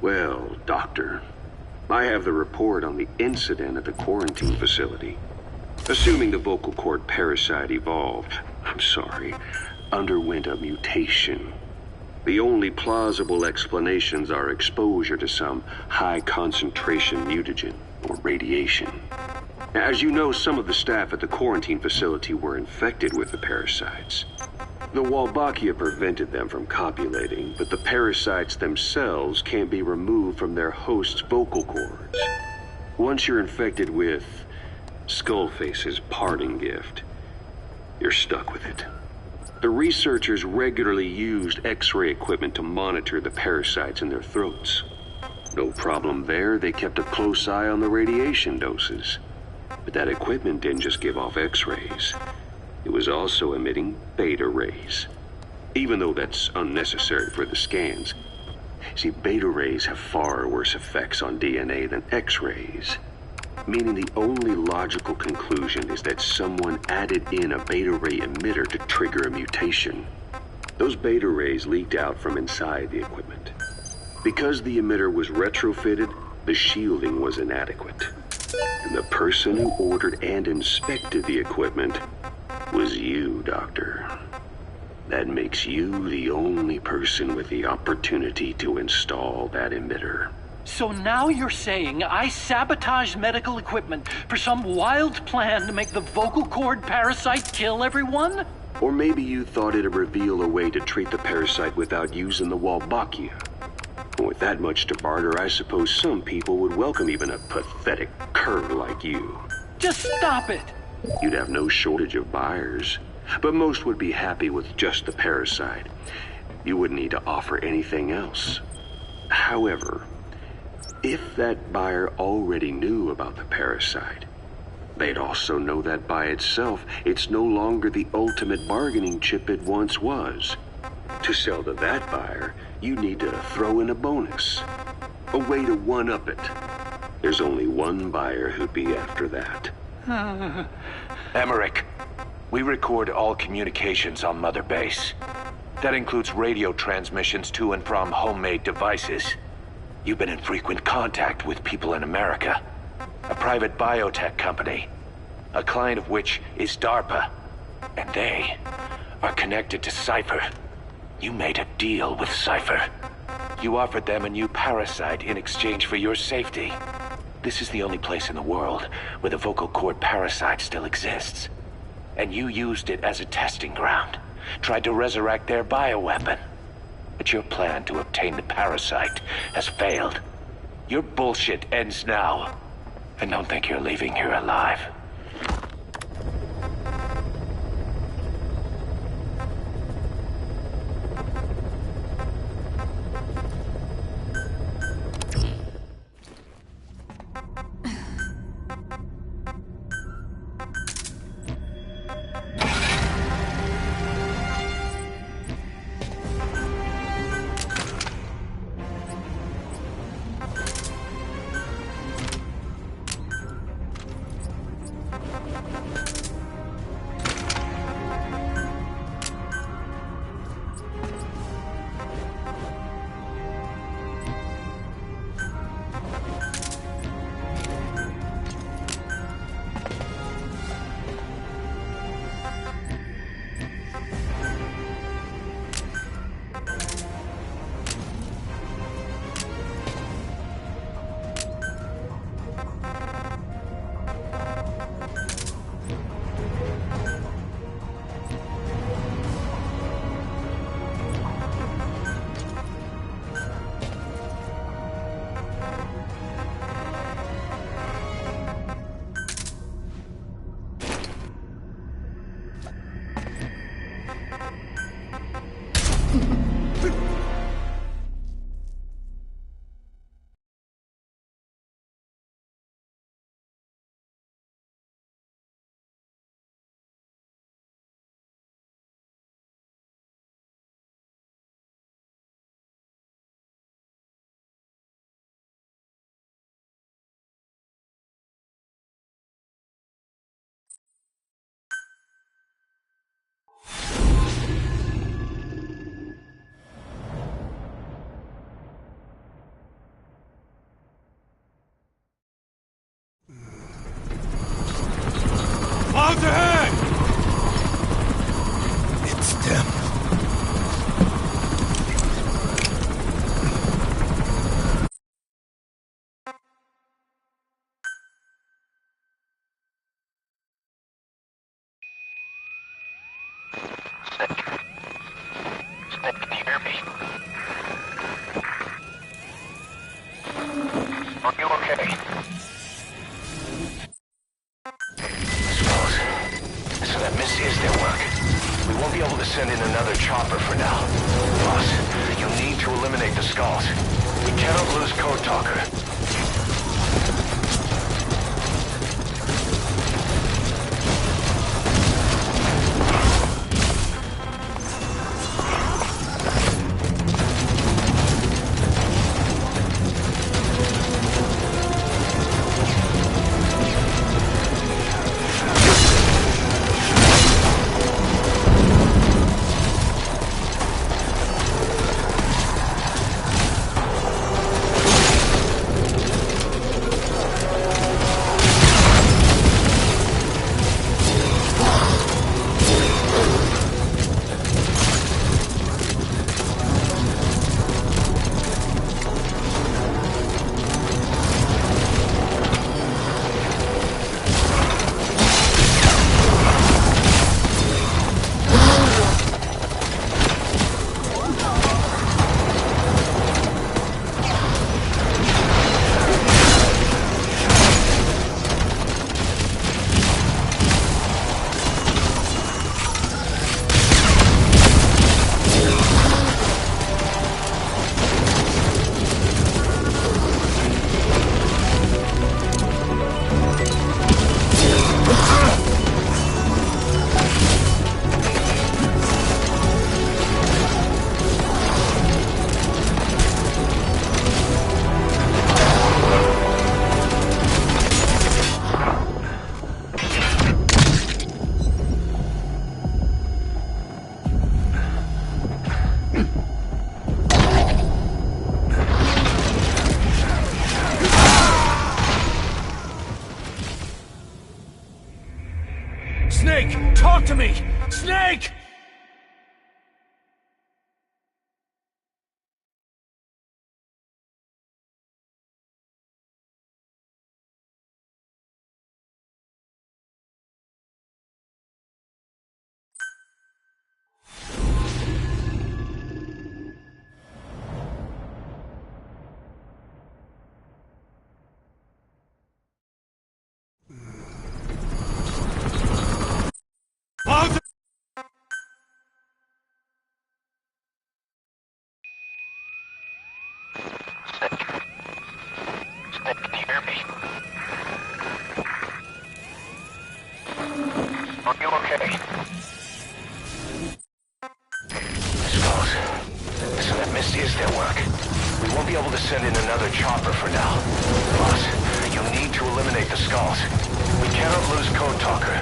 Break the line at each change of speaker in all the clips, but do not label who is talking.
Well, Doctor, I have the report on the incident at the quarantine facility. Assuming the vocal cord parasite underwent a mutation. The only plausible explanations are exposure to some high-concentration mutagen or radiation. As you know, some of the staff at the quarantine facility were infected with the parasites. The Wolbachia prevented them from copulating, but the parasites themselves can't be removed from their host's vocal cords. Once you're infected with Skullface's parting gift, you're stuck with it. The researchers regularly used X-ray equipment to monitor the parasites in their throats. No problem there, they kept a close eye on the radiation doses. But that equipment didn't just give off X-rays. It was also emitting beta rays. Even though that's unnecessary for the scans. See, beta rays have far worse effects on DNA than X-rays. Meaning the only logical conclusion is that someone added in a beta ray emitter to trigger a mutation. Those beta rays leaked out from inside the equipment. Because the emitter was retrofitted, the shielding was inadequate. And the person who ordered and inspected the equipment was you, Doctor. That makes you the only person with the opportunity to install that emitter.
So now you're saying I sabotaged medical equipment for some wild plan to make the vocal cord parasite kill everyone?
Or maybe you thought it'd reveal a way to treat the parasite without using the Wolbachia. With that much to barter, I suppose some people would welcome even a pathetic cur like you.
Just stop it!
You'd have no shortage of buyers, but most would be happy with just the parasite. You wouldn't need to offer anything else. However, if that buyer already knew about the parasite, they'd also know that by itself, it's no longer the ultimate bargaining chip it once was. To sell to that buyer, you need to throw in a bonus. A way to one-up it. There's only one buyer who'd be after that.
Emmerich, we record all communications on Mother Base. That includes radio transmissions to and from homemade devices. You've been in frequent contact with people in America. A private biotech company. A client of which is DARPA. And they are connected to Cypher. You made a deal with Cypher. You offered them a new parasite in exchange for your safety. This is the only place in the world where the vocal cord parasite still exists. And you used it as a testing ground. Tried to resurrect their bioweapon. But your plan to obtain the parasite has failed. Your bullshit ends now. And don't think you're leaving here alive. Snake, can you hear me? Are you okay? So that misses their work. We won't be able to send in another chopper for now. Boss, you need to eliminate the skulls. We cannot lose Code Talker.
Snake, talk to me! Snake!
Snake, can you hear me? Are you okay? Skulls. So that misses their work. We won't be able to send in another chopper for now. Boss, you need to eliminate the skulls. We cannot lose Code Talker.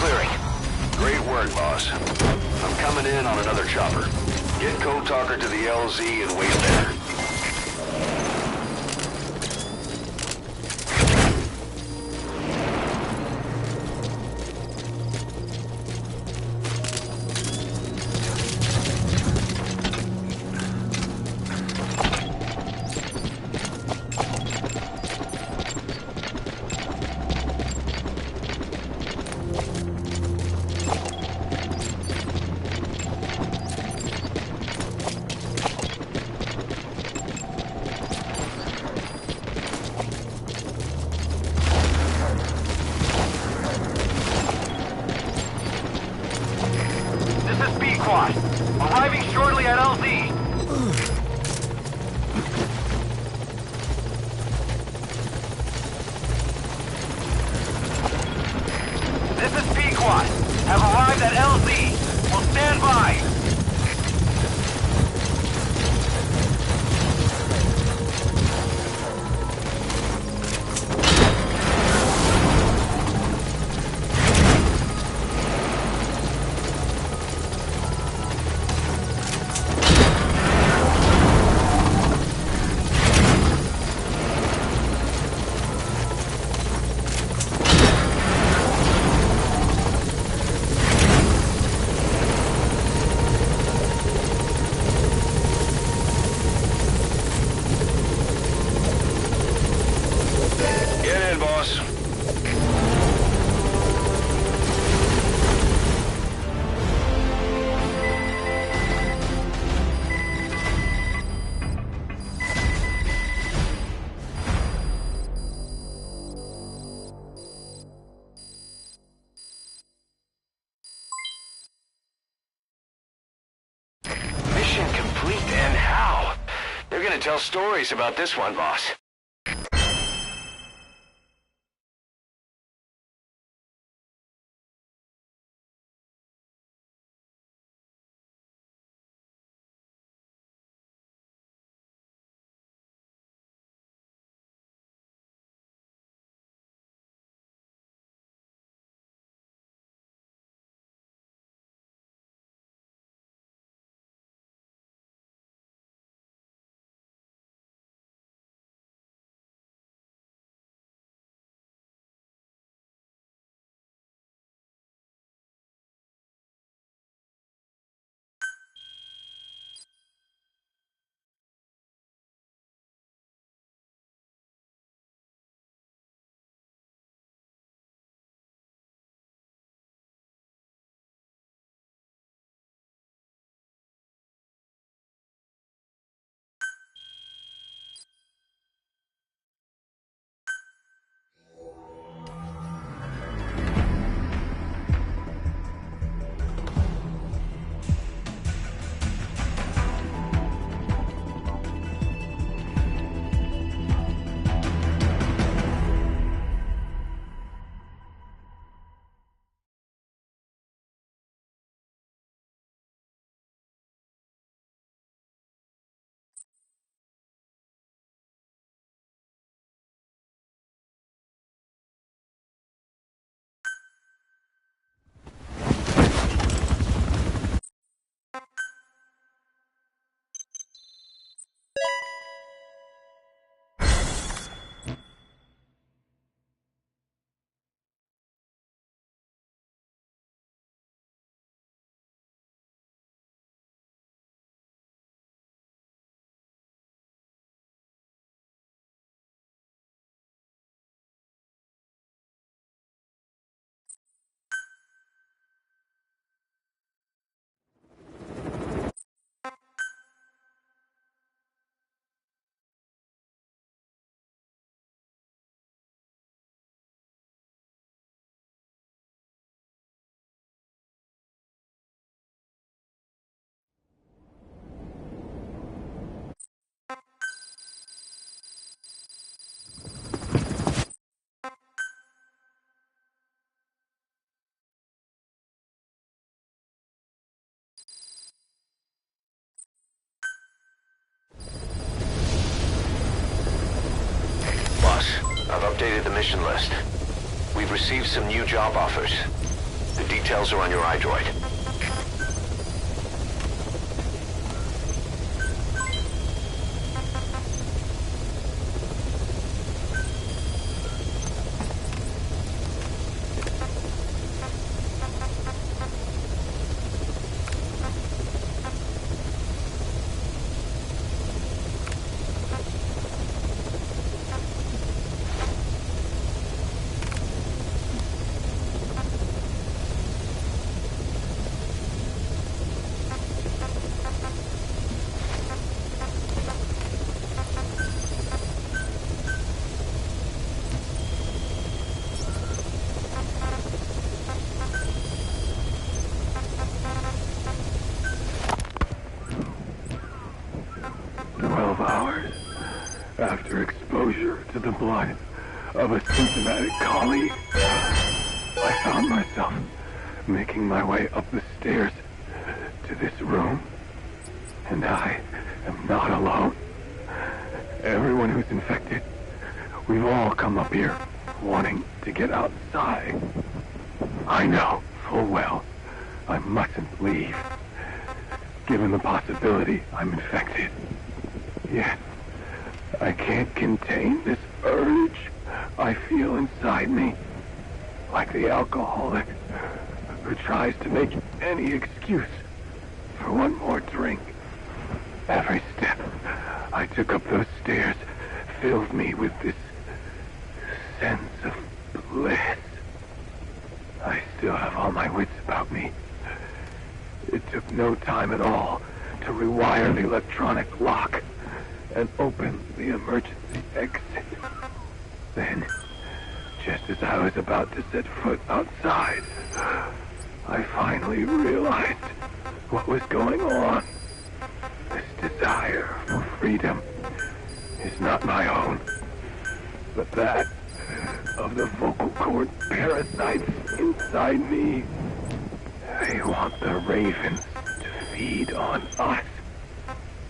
clearing.
Great work, boss. I'm coming in on another chopper. Get Code Talker to the LZ and wait there.
Arriving shortly at LZ. This is Pequod. Have arrived at LZ. Will stand by.
Tell stories about this one, boss. I've updated the mission list. We've received some new job offers.
The details are on your iDroid.
After exposure to the blood of a symptomatic colleague, I found myself making my way up the stairs to this room. And I am not alone. Everyone who's infected, we've all come up here wanting to get outside. I know full well I mustn't leave, given the possibility I'm infected. Yet, I can't contain this urge I feel inside me, like the alcoholic who tries to make any excuse for one more drink. Every step I took up those stairs filled me with this sense of bliss. I still have all my wits about me. It took no time at all to rewire the electronic lock and open the emergency exit. Then, just as I was about to set foot outside, I finally realized what was going on. This desire for freedom is not my own, but that of the vocal cord parasites inside me. They want the ravens to feed on us,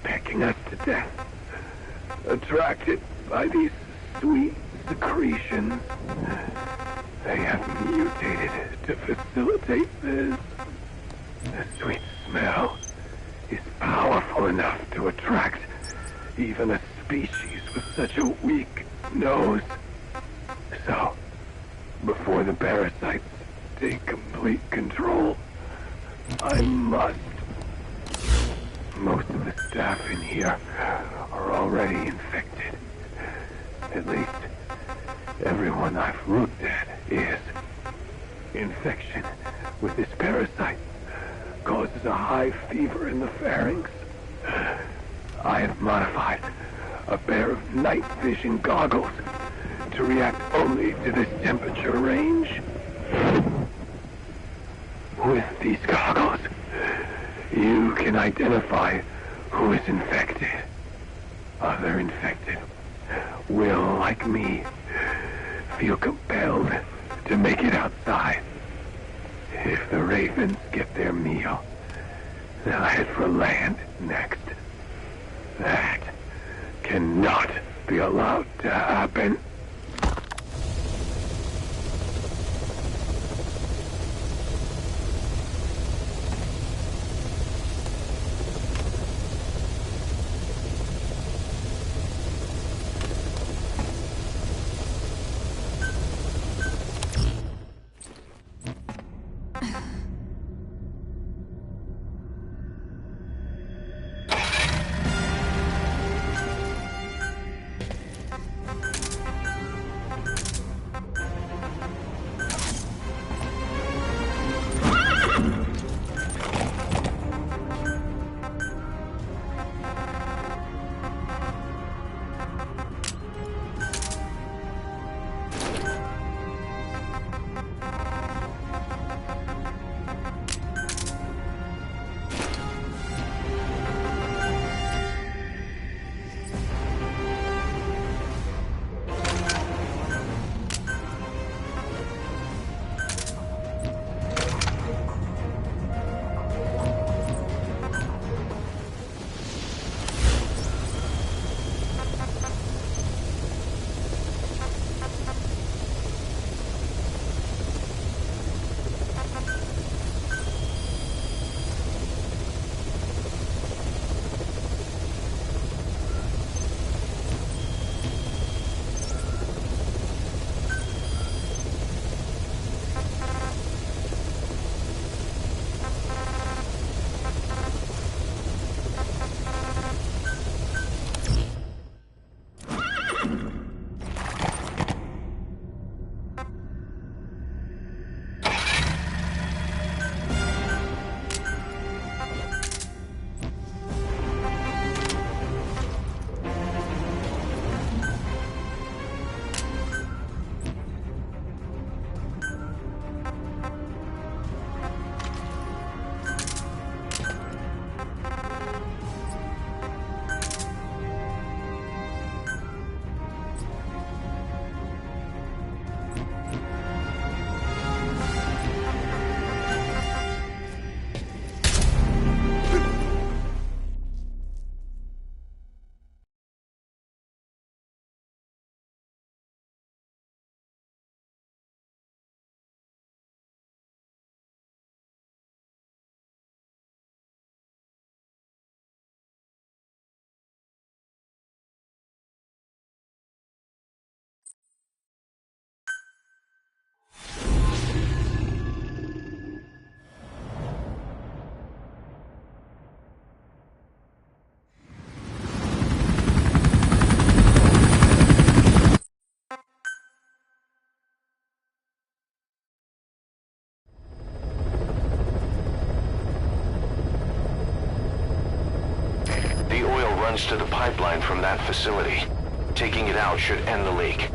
pecking us to death. Attracted by these sweet secretions, they have mutated to facilitate this. The sweet smell is powerful enough to attract even a species with such a weak nose. So, before the parasites take complete control, I must. Most of the staff in here are already infected. At least, everyone I've looked at is. Infection with this parasite causes a high fever in the pharynx. I have modified a pair of night vision goggles to react only to this temperature range. With these goggles, you can identify who is infected. Other infected will, like me, feel compelled to make it outside. If the ravens get their meal, they'll head for land next. That cannot be allowed to happen.
runs to the pipeline from that facility. Taking it out should end the leak.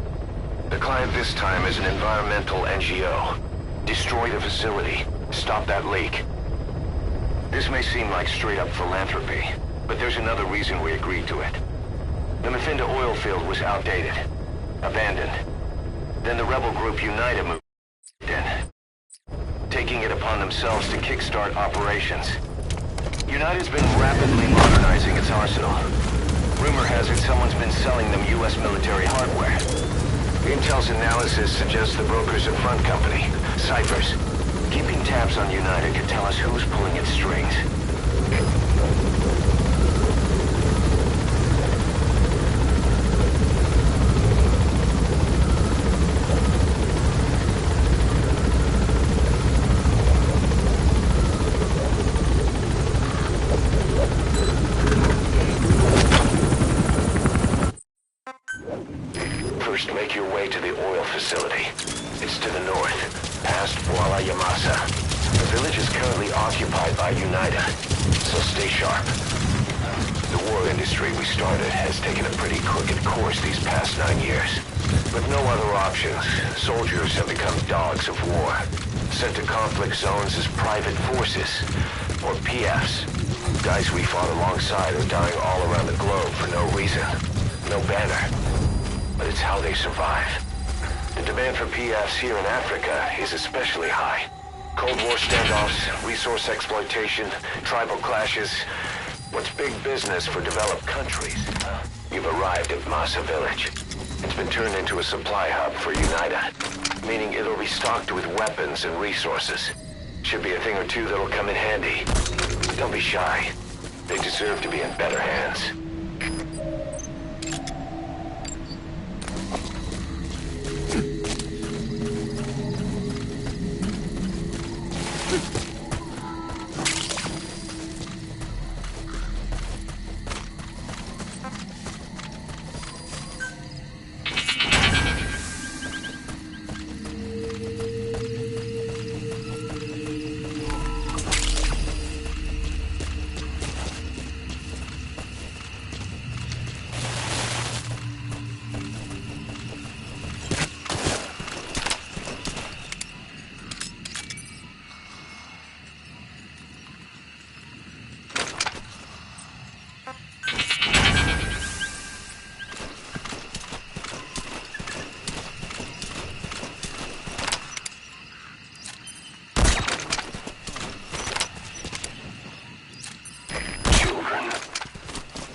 The client this time is an environmental NGO. Destroy the facility. Stop that leak. This may seem like straight-up philanthropy, but there's another reason we agreed to it. The Mafinda oil field was outdated, abandoned. Then the rebel group United moved in, taking it upon themselves to kickstart operations. United's been rapidly modernizing its arsenal. Rumor has it someone's been selling them U.S. military hardware. Intel's analysis suggests the broker's a front company, Cyphers. Keeping tabs on United could tell us who's pulling its strings. First, make your way to the oil facility. It's to the north, past Walla Yamasa. The village is currently occupied by United, so stay sharp. The war industry we started has taken a pretty crooked course these past 9 years. With no other options, soldiers have become dogs of war, sent to conflict zones as private forces, or PFs. Guys we fought alongside are dying all around the globe for no reason, no banner. But it's how they survive. The demand for PFs here in Africa is especially high. Cold War standoffs, resource exploitation, tribal clashes. What's big business for developed countries? You've arrived at Masa Village. It's been turned into a supply hub for UNITA, meaning it'll be stocked with weapons and resources. Should be a thing or two that'll come in handy. Don't be shy. They deserve to be in better hands.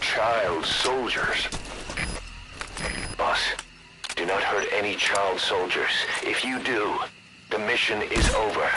Child soldiers. Boss, do not hurt any child soldiers. If you do, the mission is over.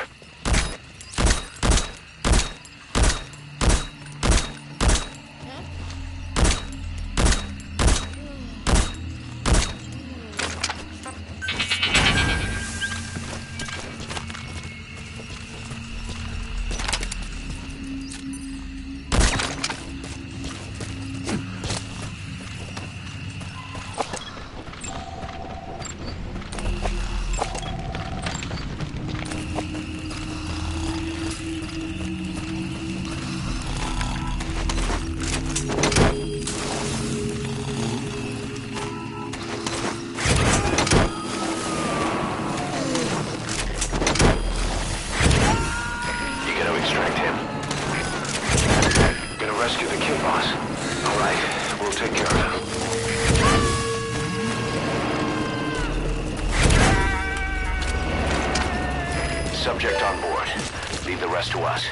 Rescue the kid, boss. All right, we'll take care of him. Subject on board. Leave the rest to us.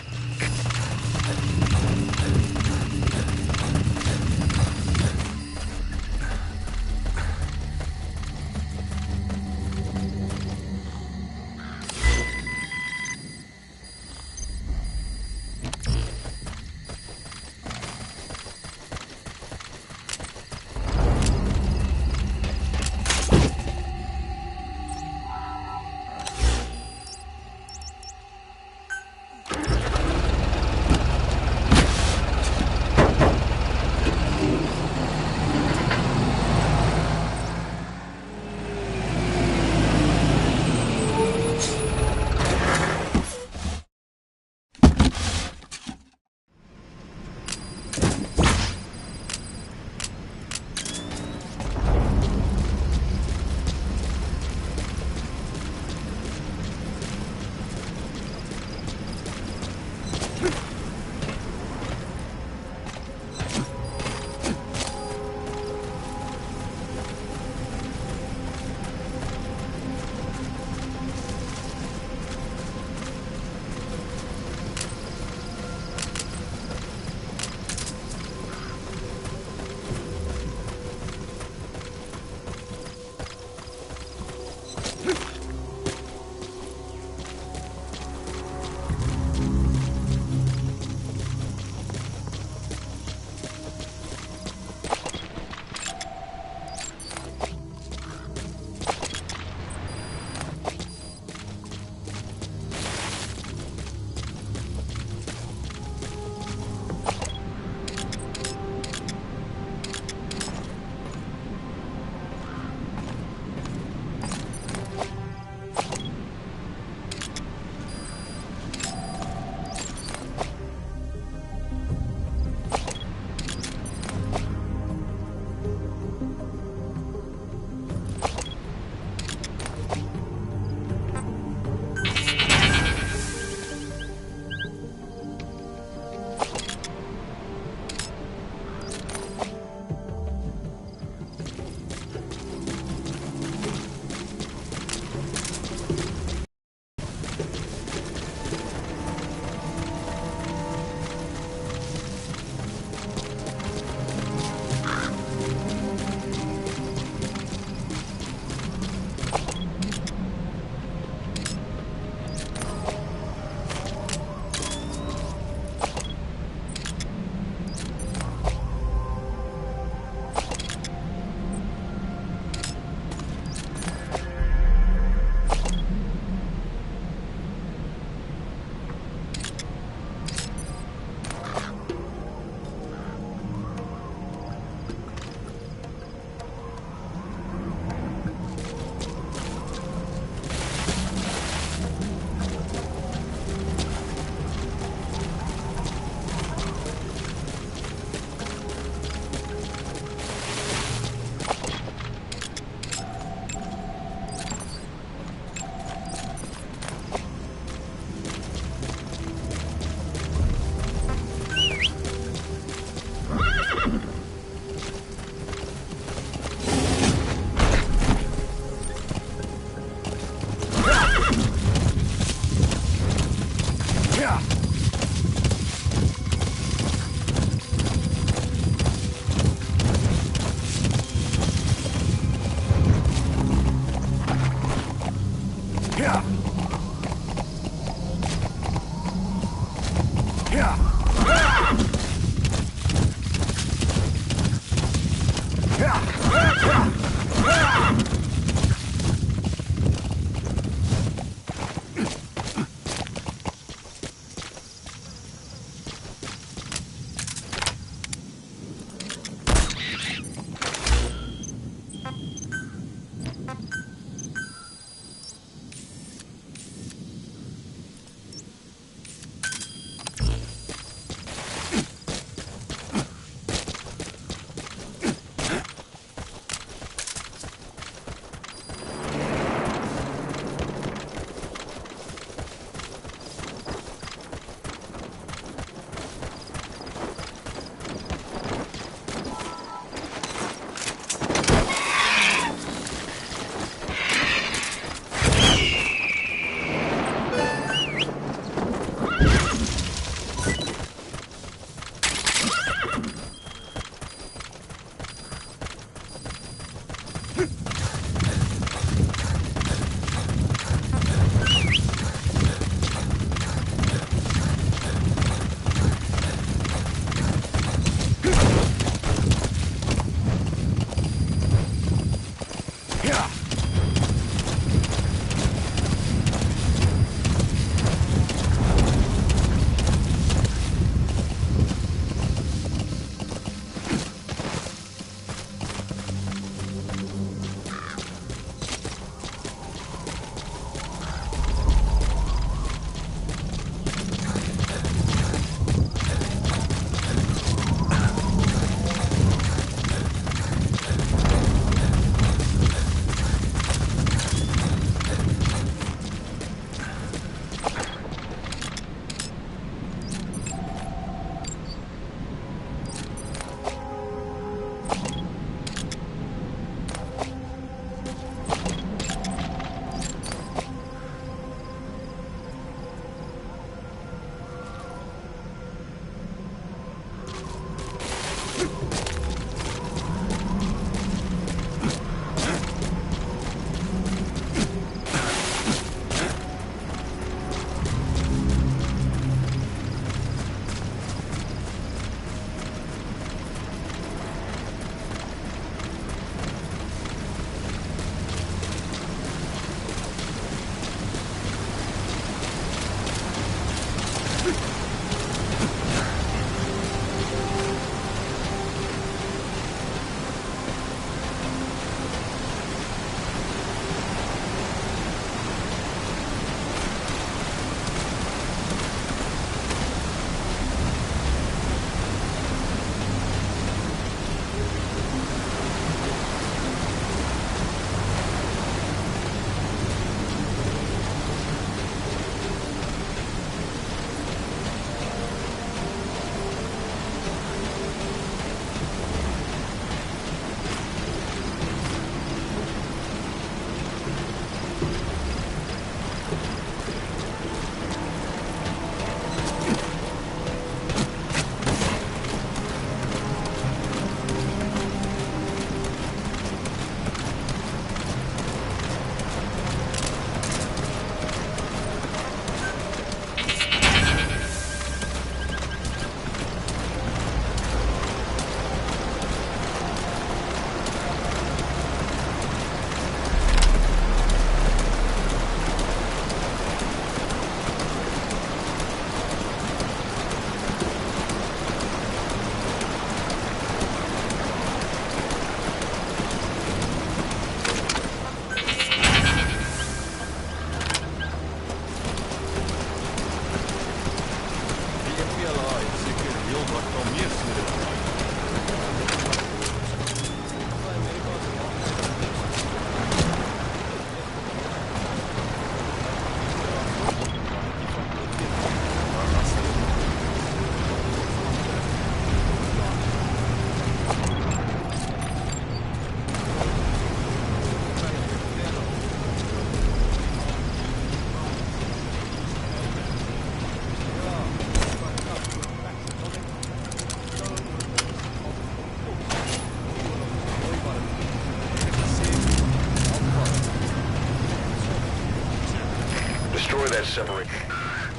Separate.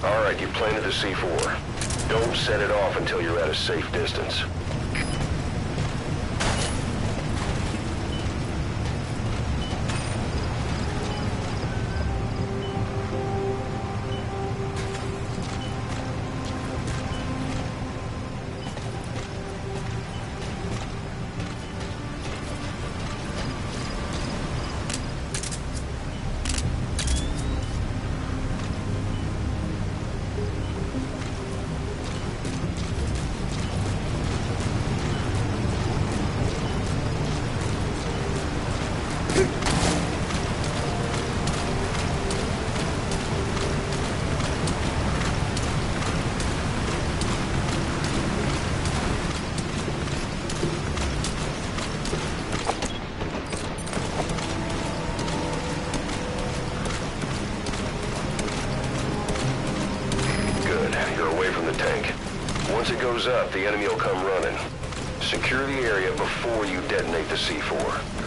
Alright, you planted the C4. Don't set it off until you're at a safe distance. Once it goes up, the enemy will come running. Secure the area before you detonate the C4.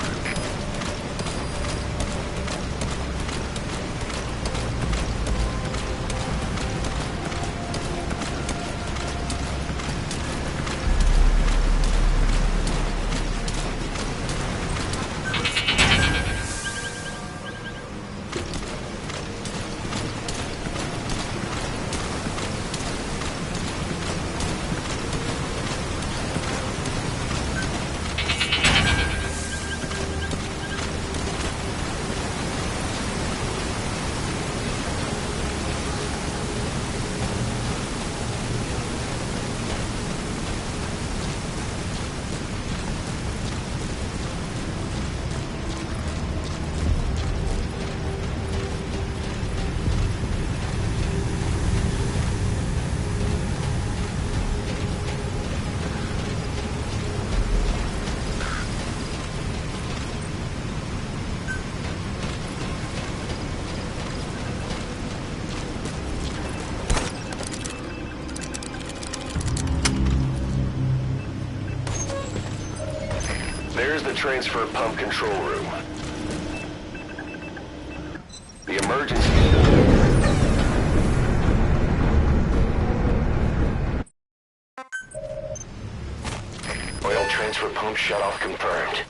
There's the transfer pump control room. The emergency... Oil transfer pump shutoff confirmed.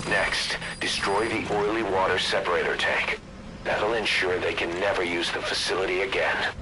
Next, destroy the oily water separator tank. That'll ensure they can never use the facility again.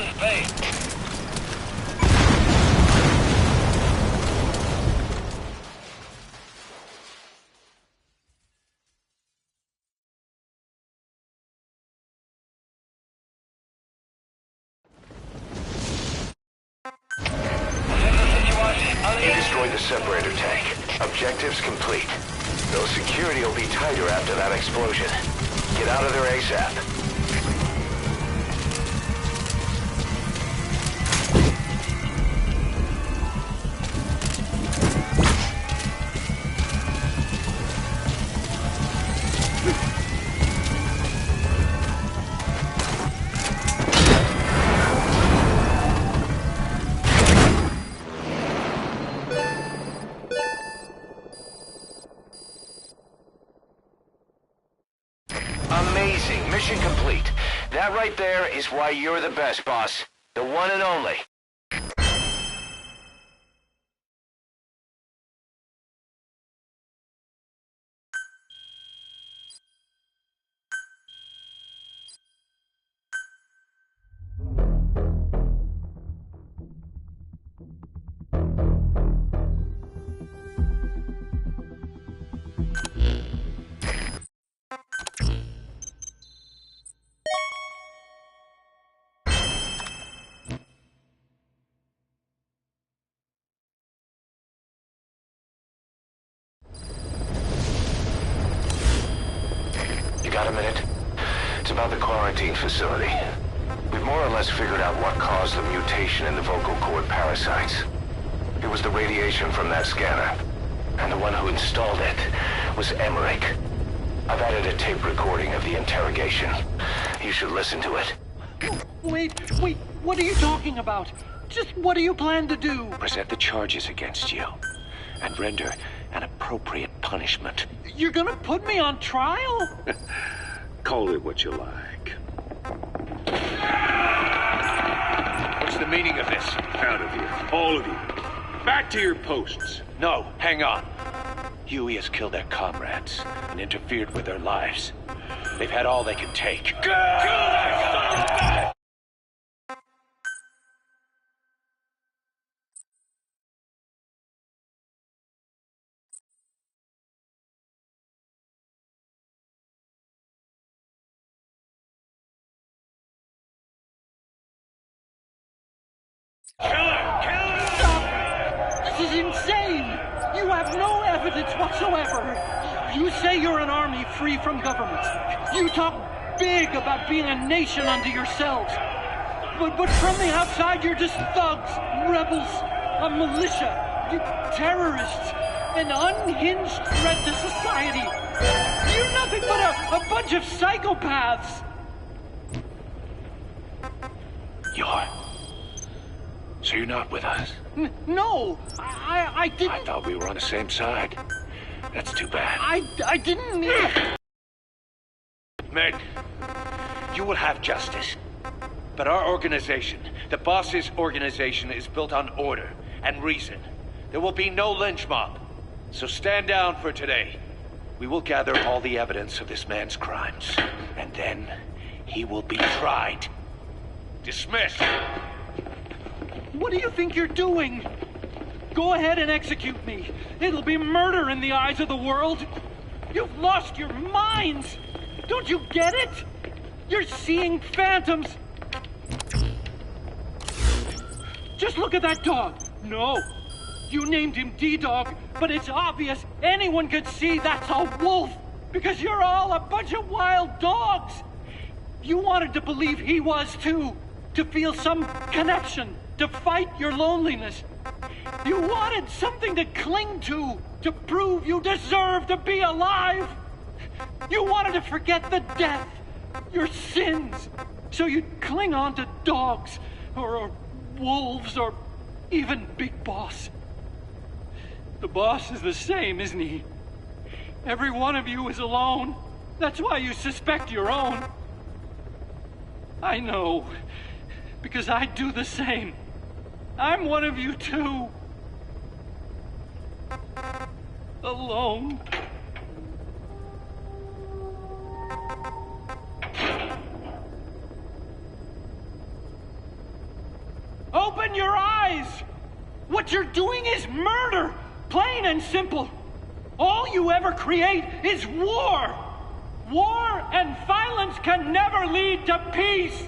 on space.
You destroyed the separator tank. Objectives complete. Though security will be tighter after that explosion. Get out of there ASAP. Amazing. Mission complete. That right there is why you're the best, boss. The one and only. You got a minute? It's about the quarantine facility. We've more or less figured out what caused the mutation in the vocal cord parasites. It was the radiation from that scanner. And the one who installed it was Emmerich. I've added a tape recording of the interrogation. You should listen to it.
Wait, what are you talking about? Just what do you plan to do?
Present the charges against you and render an appropriate punishment.
You're gonna put me on trial?
Call it what you like.
What's the meaning of this?
Out of here, all of you. Back to your posts.
No, hang on. Huey has killed their comrades and interfered with their lives. They've had all they can take. Kill that son!
Stop! This is insane! You have no evidence whatsoever. You say you're an army free from government. You talk big about being a nation unto yourselves. But from the outside, you're just thugs, rebels, a militia, terrorists, an unhinged threat to society. You're nothing but a bunch of psychopaths.
So you're not with us?
No, I didn't.
I thought we were on the same side. That's too bad.
I didn't mean it.
Men, you will have justice. But our organization, the boss's organization, is built on order and reason. There will be no lynch mob. So stand down for today. We will gather all the evidence of this man's crimes. And then he will be tried. Dismissed.
What do you think you're doing? Go ahead and execute me. It'll be murder in the eyes of the world. You've lost your minds. Don't you get it? You're seeing phantoms. Just look at that dog. No, you named him D-Dog, but it's obvious anyone could see that's a wolf because you're all a bunch of wild dogs. You wanted to believe he was too, to feel some connection, to fight your loneliness. You wanted something to cling to prove you deserve to be alive. You wanted to forget the death, your sins, so you'd cling on to dogs, or wolves, or even Big Boss. The boss is the same, isn't he? Every one of you is alone. That's why you suspect your own. I know, because I do the same. I'm one of you too. Alone. open your eyes! What you're doing is murder! Plain and simple! All you ever create is war! War and violence can never lead to peace!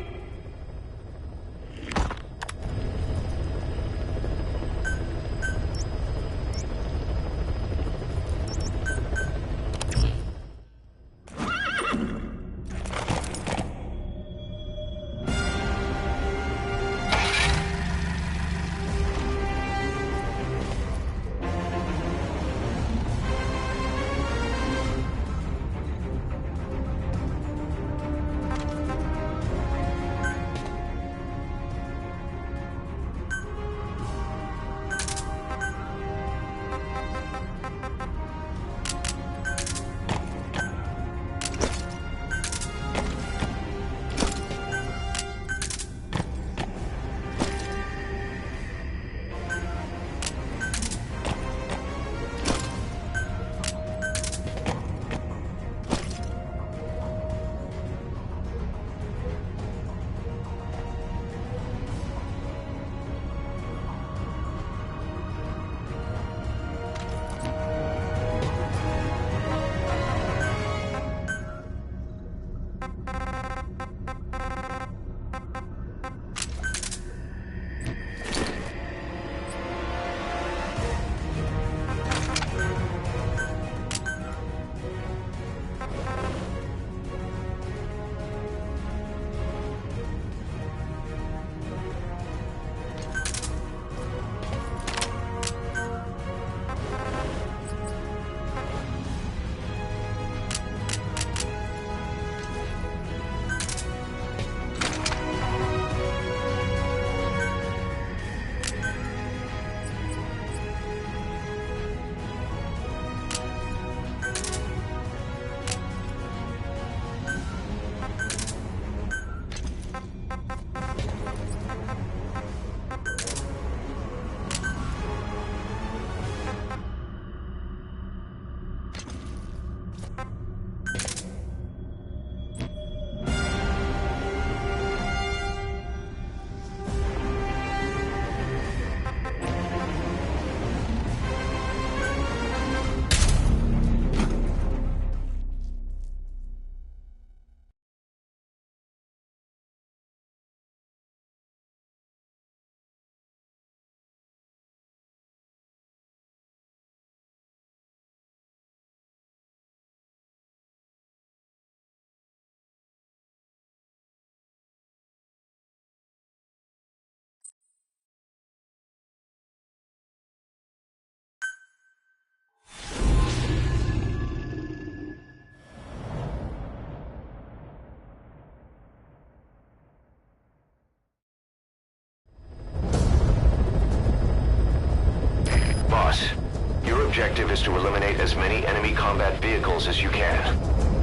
Your objective is to eliminate as many enemy combat vehicles as you can.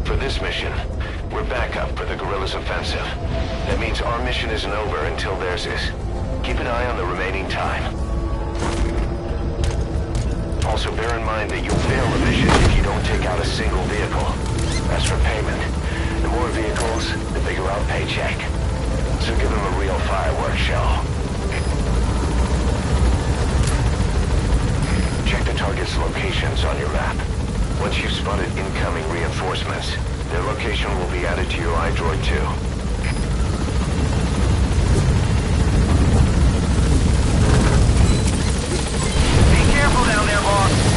For this mission, we're backup for the guerrillas' offensive. That means our mission isn't over until theirs is. Keep an eye on the remaining time. Also bear in mind that you'll fail the mission if you don't take out a single vehicle. As for payment, the more vehicles, the bigger our paycheck. So give them a real fireworks show. Check the target's locations on your map. Once you've spotted incoming reinforcements, their location will be added to your iDroid too.
Be careful down there, boss.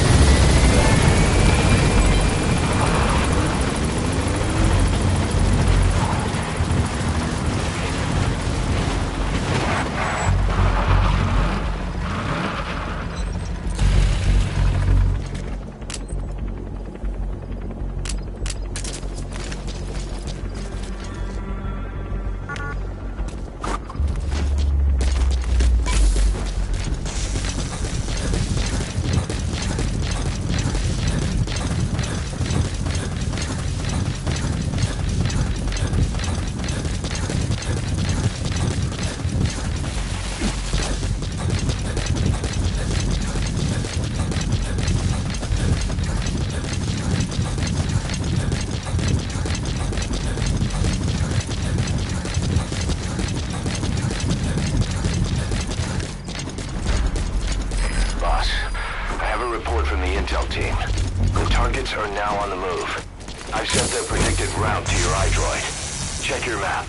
Rebels are now on the move. I've set their predicted route to your iDroid. Check your map.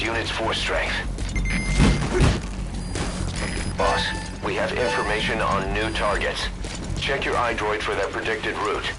Unit's force strength. Boss, we have information on new targets. Check your iDroid for their predicted route.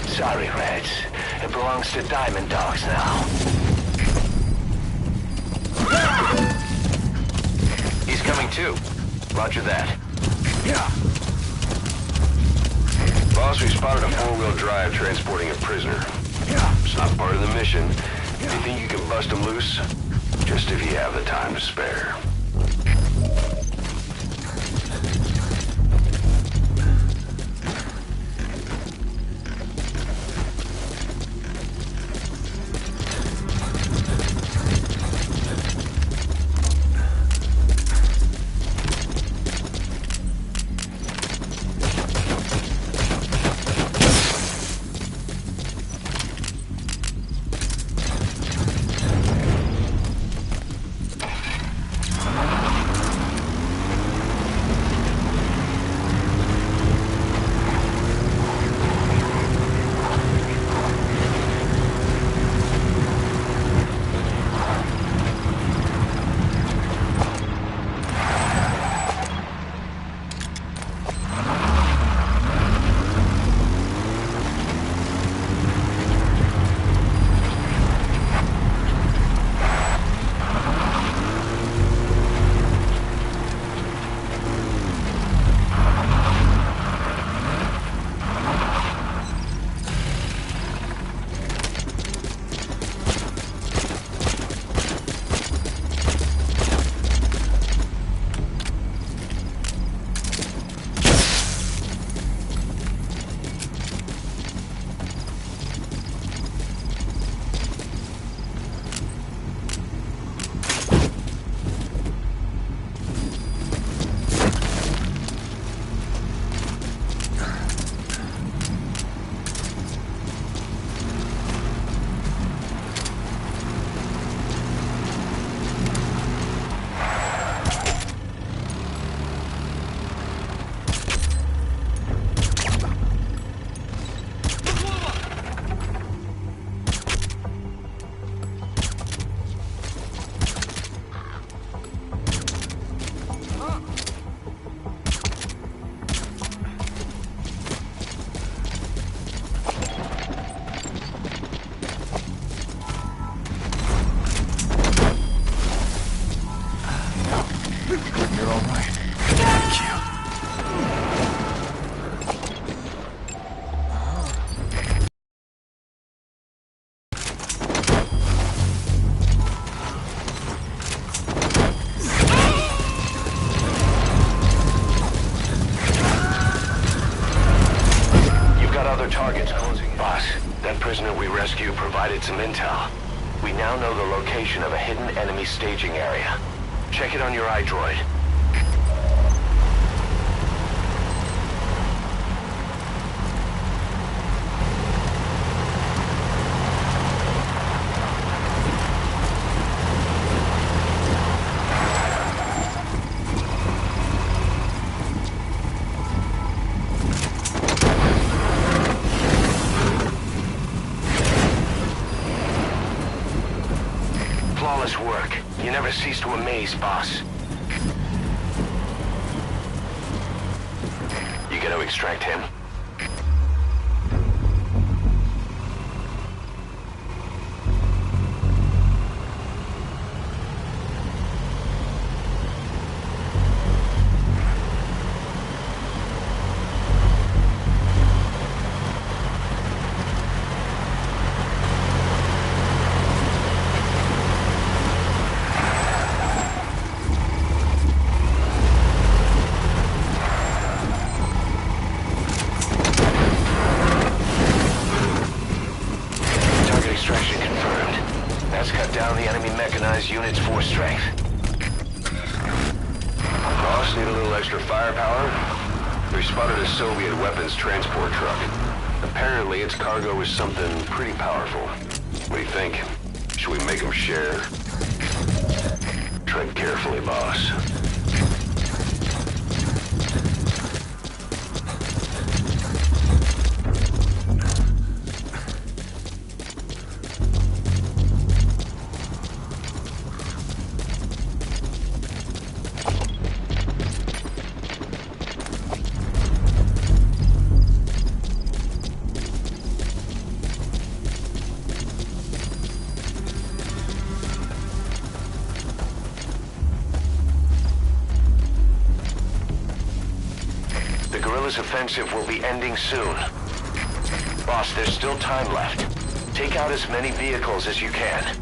Sorry, Reds. It belongs to Diamond Dogs now. He's coming too. Roger that.
Yeah.
Boss, we spotted a four-wheel drive transporting a prisoner. It's not part of the mission. Do you think you can bust him loose? Just if you have the time to spare.
Other targets closing in. Boss, that prisoner we rescued provided some intel. We now know the location of a hidden enemy staging area. Check it on your iDroid. Flawless work. You never cease to amaze, boss. You gonna extract him? Unit's force strength.
Boss, need a little extra firepower? We spotted a Soviet weapons transport truck. Apparently its cargo is something pretty powerful. What do you think? Should we make them share? Tread carefully, boss.
This offensive will be ending soon. Boss, there's still time left. Take out as many vehicles as you can.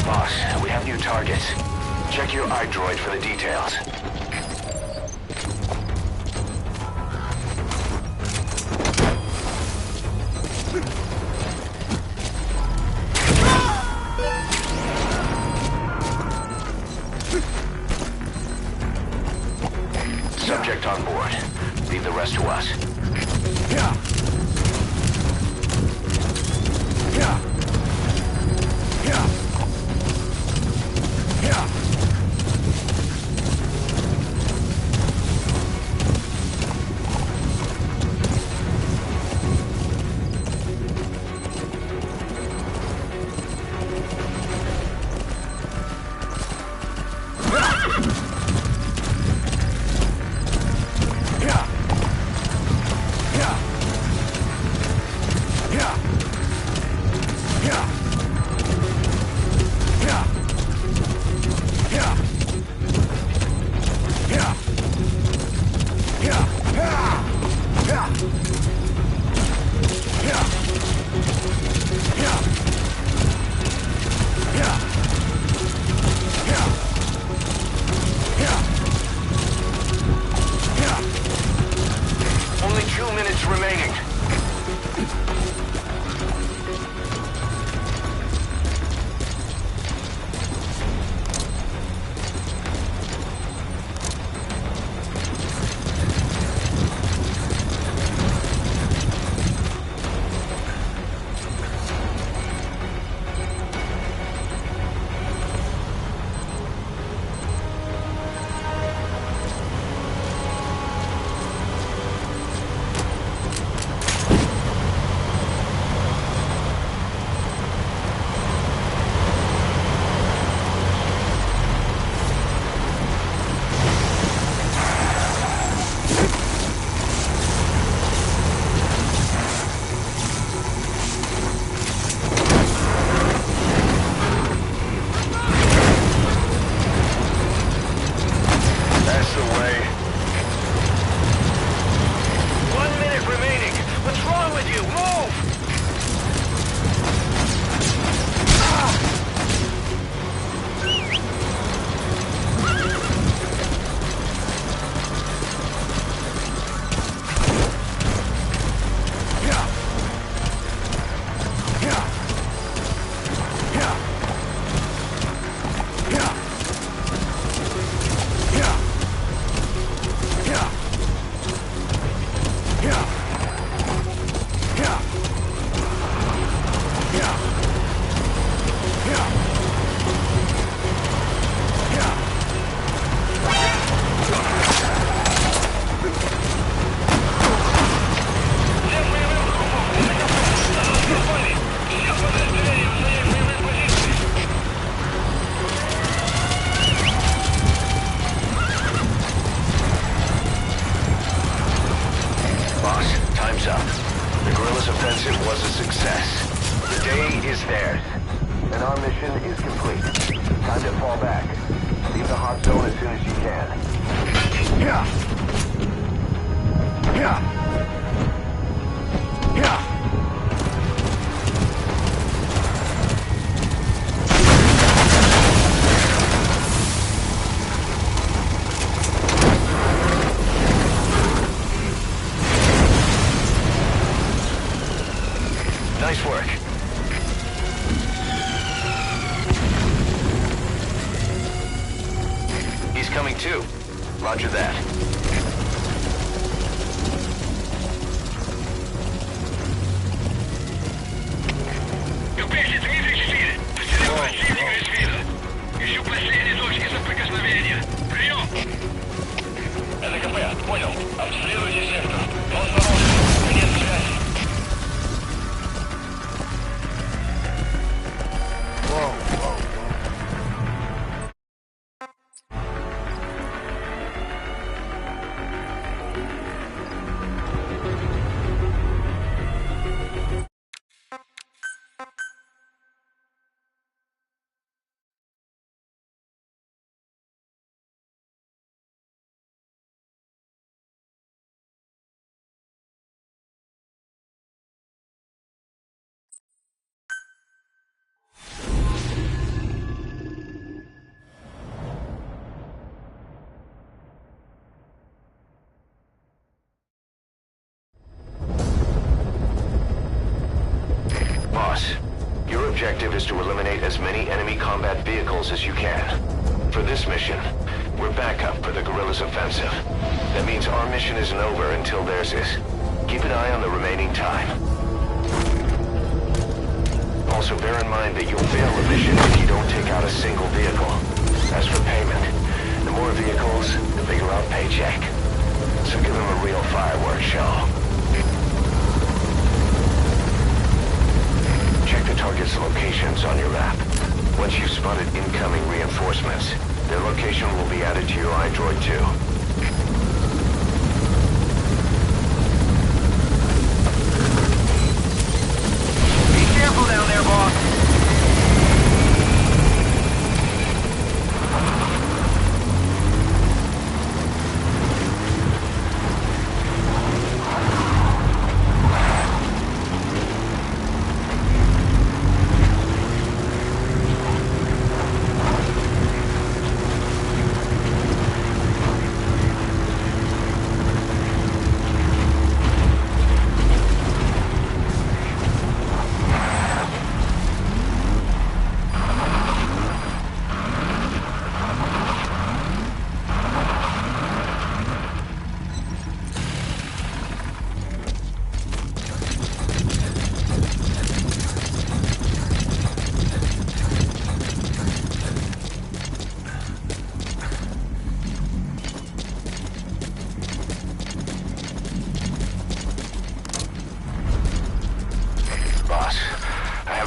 Boss, we have new targets. Check your iDroid for the details. Subject on board. Leave the rest to us. was a success. The day is theirs. And our mission is complete. Time to fall back. Leave the hot zone as soon as you can.
Yeah. Yeah. Yeah.
Nice work. He's coming too. Roger that. Boss, your objective is to eliminate as many enemy combat vehicles as you can. For this mission, we're backup for the guerrillas' offensive. That means our mission isn't over until theirs is. Keep an eye on the remaining time. Also bear in mind that you'll fail the mission if you don't take out a single vehicle. As for payment, the more vehicles, the bigger our paycheck. So give them a real fireworks show. Check the target's locations on your map. Once you've spotted incoming reinforcements, their location will be added to your iDroid too.
Be careful down there, boss.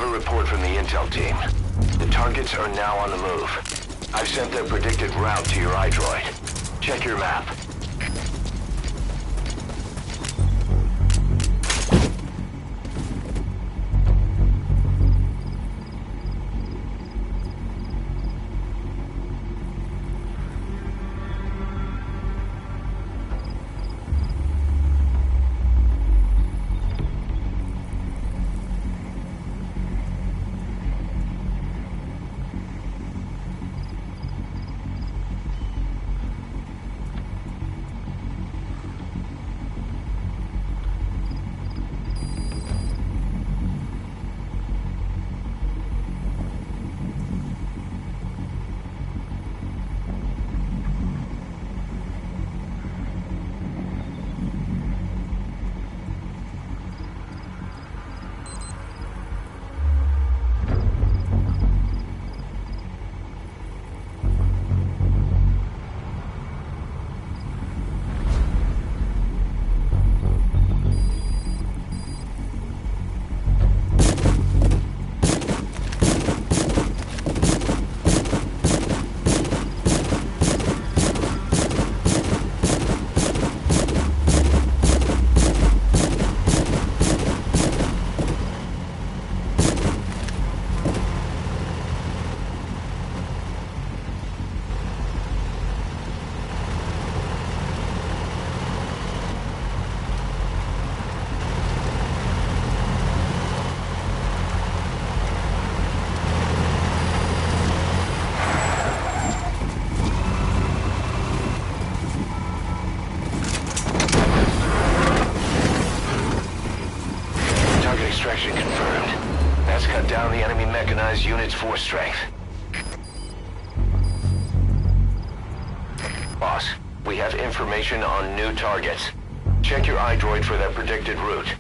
Report from the intel team. The targets are now on the move. I've sent their predicted route to your iDroid. Check your map. confirmed. That's cut down the enemy mechanized unit's force strength. Boss, we have information on new targets. Check your iDroid for their predicted route.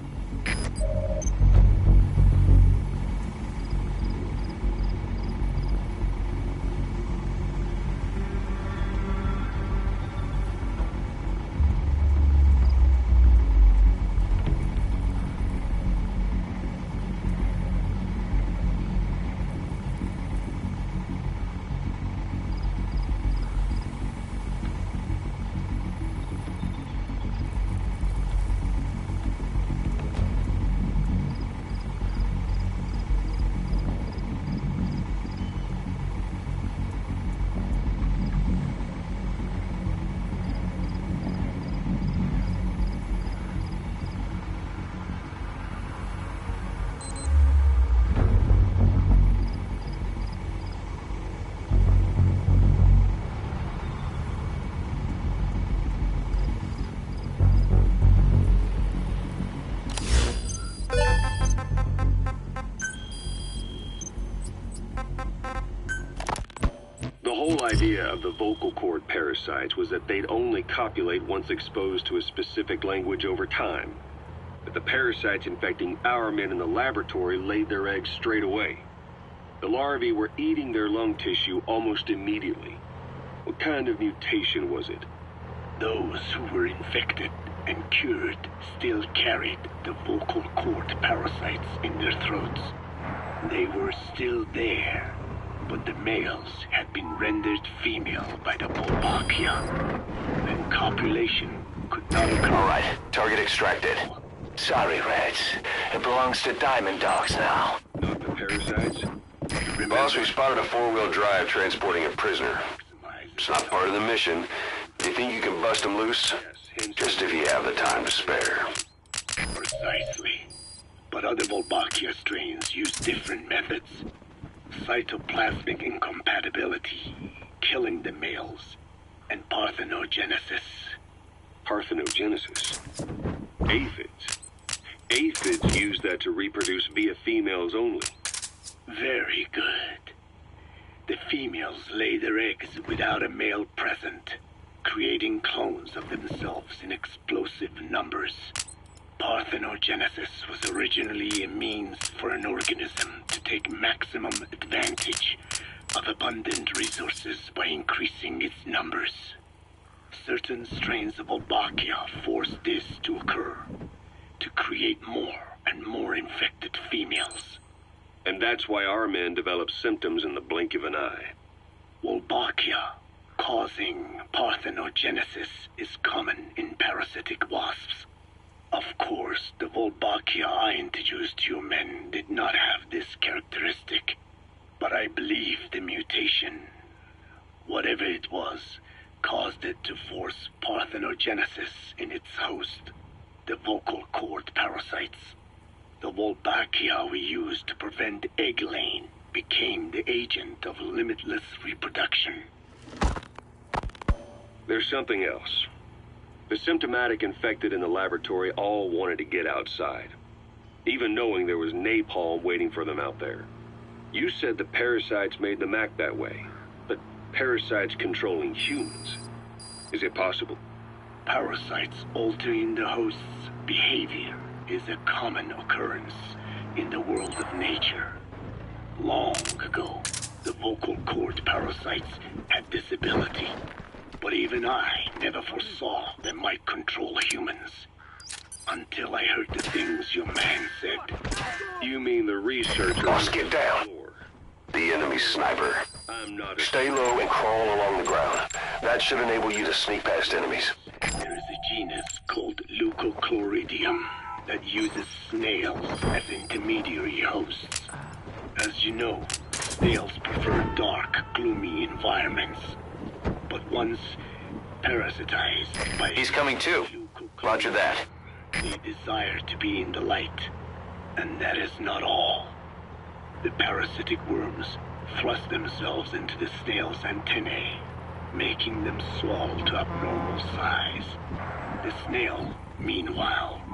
The whole idea of the vocal cord parasites was that they'd only copulate once exposed to a specific language over time. But the parasites infecting our men in the laboratory laid their eggs straight away. The larvae were eating their lung tissue almost immediately. What kind of mutation was it?
Those who were infected and cured still carried the vocal cord parasites in their throats. They were still there, but the males had been rendered female by the Wolbachia, and copulation could not occur.
All right, target extracted. Sorry, Reds. It belongs to Diamond Dogs now.
Not the parasites?
Boss, we spotted a four-wheel drive transporting a prisoner. It's not part of the mission. Do you think you can bust them loose? Just if you have the time to spare.
Precisely. But other Wolbachia strains use different methods. Cytoplasmic incompatibility, killing the males, and parthenogenesis.
Parthenogenesis? Aphids? Aphids use that to reproduce via females only.
Very good. The females lay their eggs without a male present, creating clones of themselves in explosive numbers. Parthenogenesis was originally a means for an organism to take maximum advantage of abundant resources by increasing its numbers. Certain strains of Wolbachia force this to occur, to create more and more infected females.
And that's why our men develop symptoms in the blink of an eye.
Wolbachia causing parthenogenesis is common in parasitic wasps. Of course, the Wolbachia I introduced to you men did not have this characteristic, but I believe the mutation, whatever it was, caused it to force parthenogenesis in its host, the vocal cord parasites. The Wolbachia we used to prevent egg laying became the agent of limitless reproduction.
There's something else. The symptomatic infected in the laboratory all wanted to get outside, even knowing there was napalm waiting for them out there. You said the parasites made them act that way, but parasites controlling humans. Is it possible?
Parasites altering the host's behavior is a common occurrence in the world of nature. Long ago, the vocal cord parasites had this ability. But even I never foresaw they might control humans. Until I heard the things your man said.
You mean the researcher?
Boss, get down. The enemy sniper.
I'm not.
Stay low and crawl along the ground. That should enable you to sneak past enemies.
There is a genus called Leucochloridium that uses snails as intermediary hosts. As you know, snails prefer dark, gloomy environments. But once parasitized by...
He's coming too. Roger that.
They desire to be in the light. And that is not all. The parasitic worms thrust themselves into the snail's antennae, making them swell to abnormal size. The snail, meanwhile,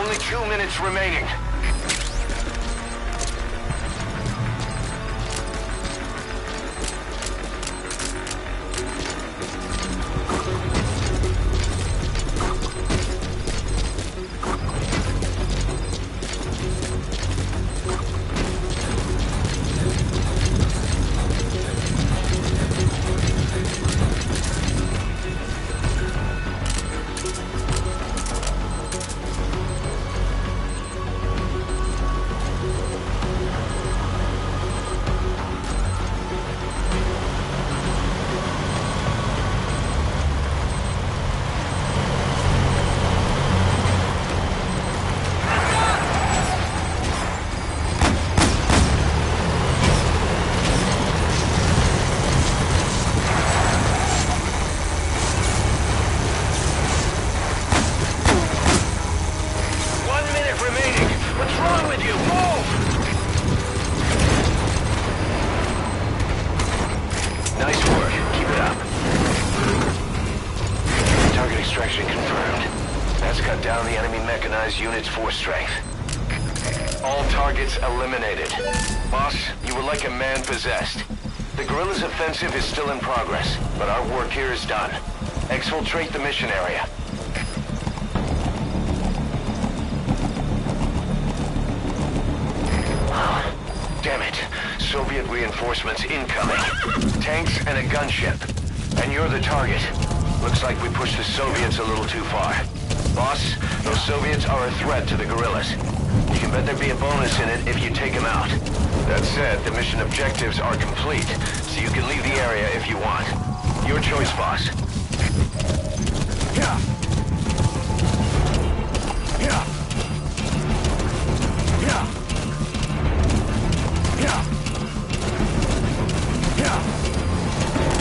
Only 2 minutes remaining. Unit's force strength. All targets eliminated. Boss, you were like a man possessed. The guerrillas' offensive is still in progress, but our work here is done. Exfiltrate the mission area. Damn it. Soviet reinforcements incoming. Tanks and a gunship. And you're the target. Looks like we pushed the Soviets a little too far. Boss, those Soviets are a threat to the guerrillas. You can bet there'd be a bonus in it if you take them out. That said, the mission objectives are complete, so you can leave the area if you want. Your choice, boss.
Yeah. Yeah. Yeah. Yeah. Yeah. Yeah. Yeah.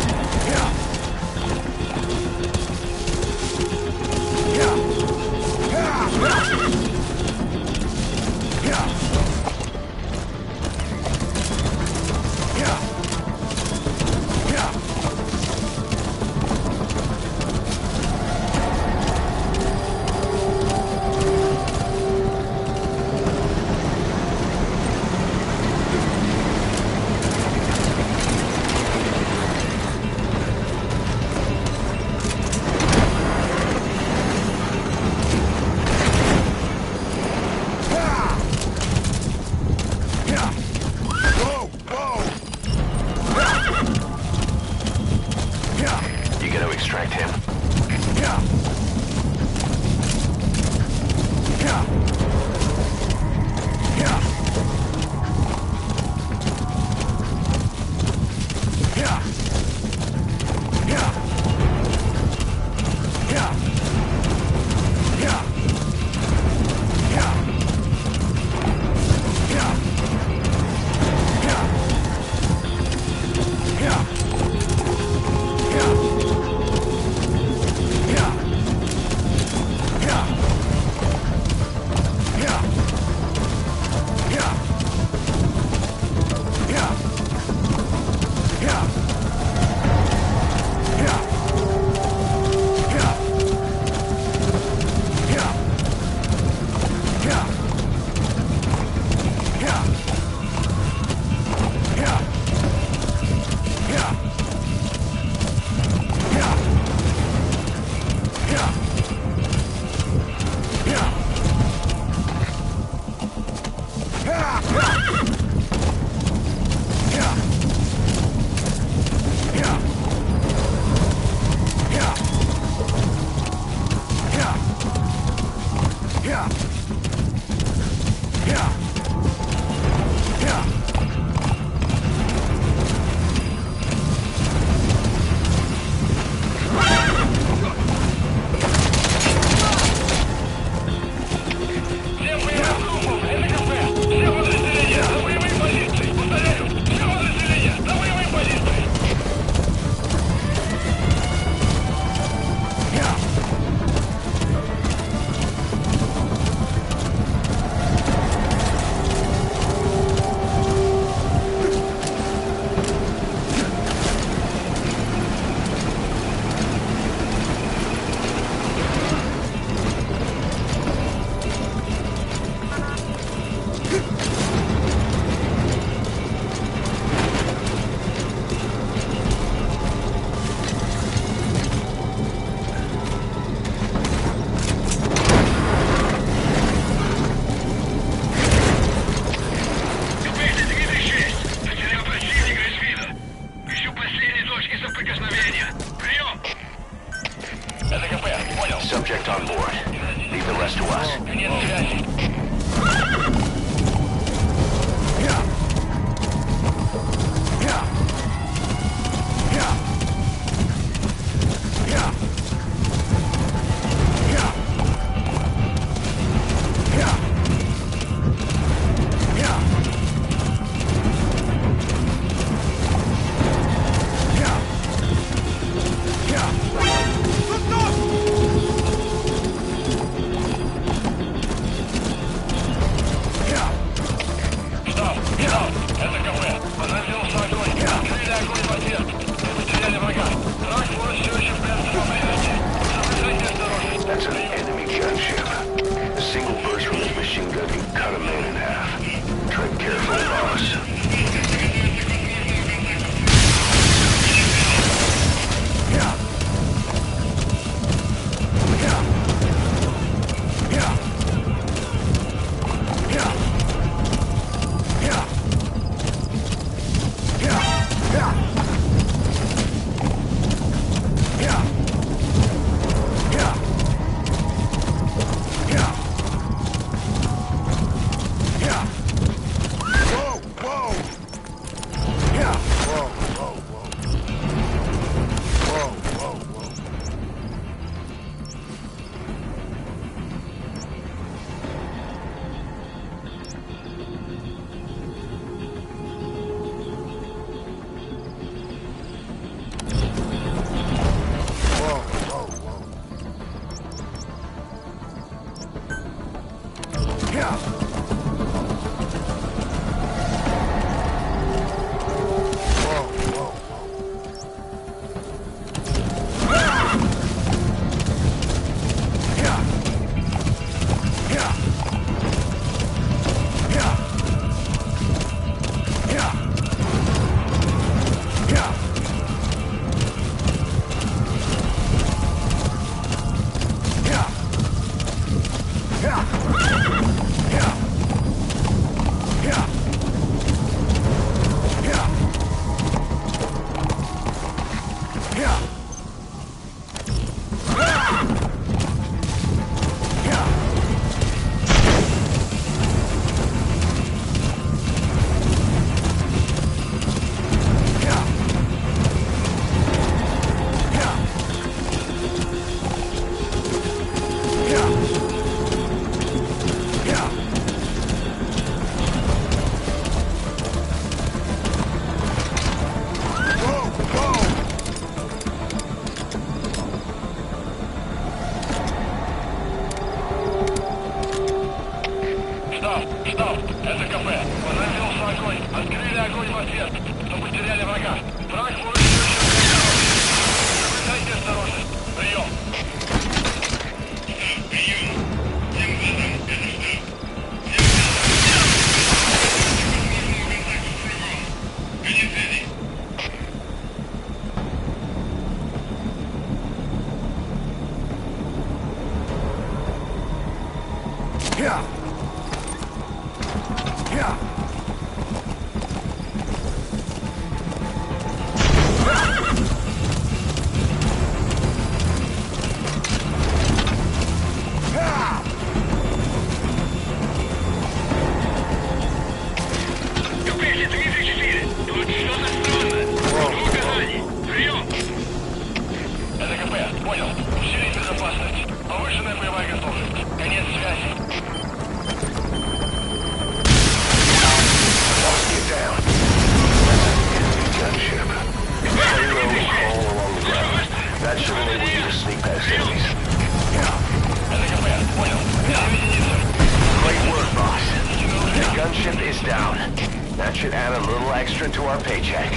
Конец связи.
That's an enemy gunship. A single burst from his machine gun can cut a man in half. Tread carefully, boss. That should add a little extra to our paycheck.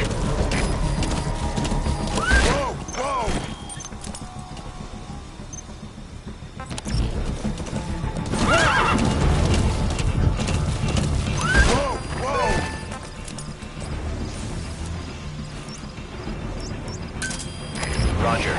Whoa! Whoa!
Roger.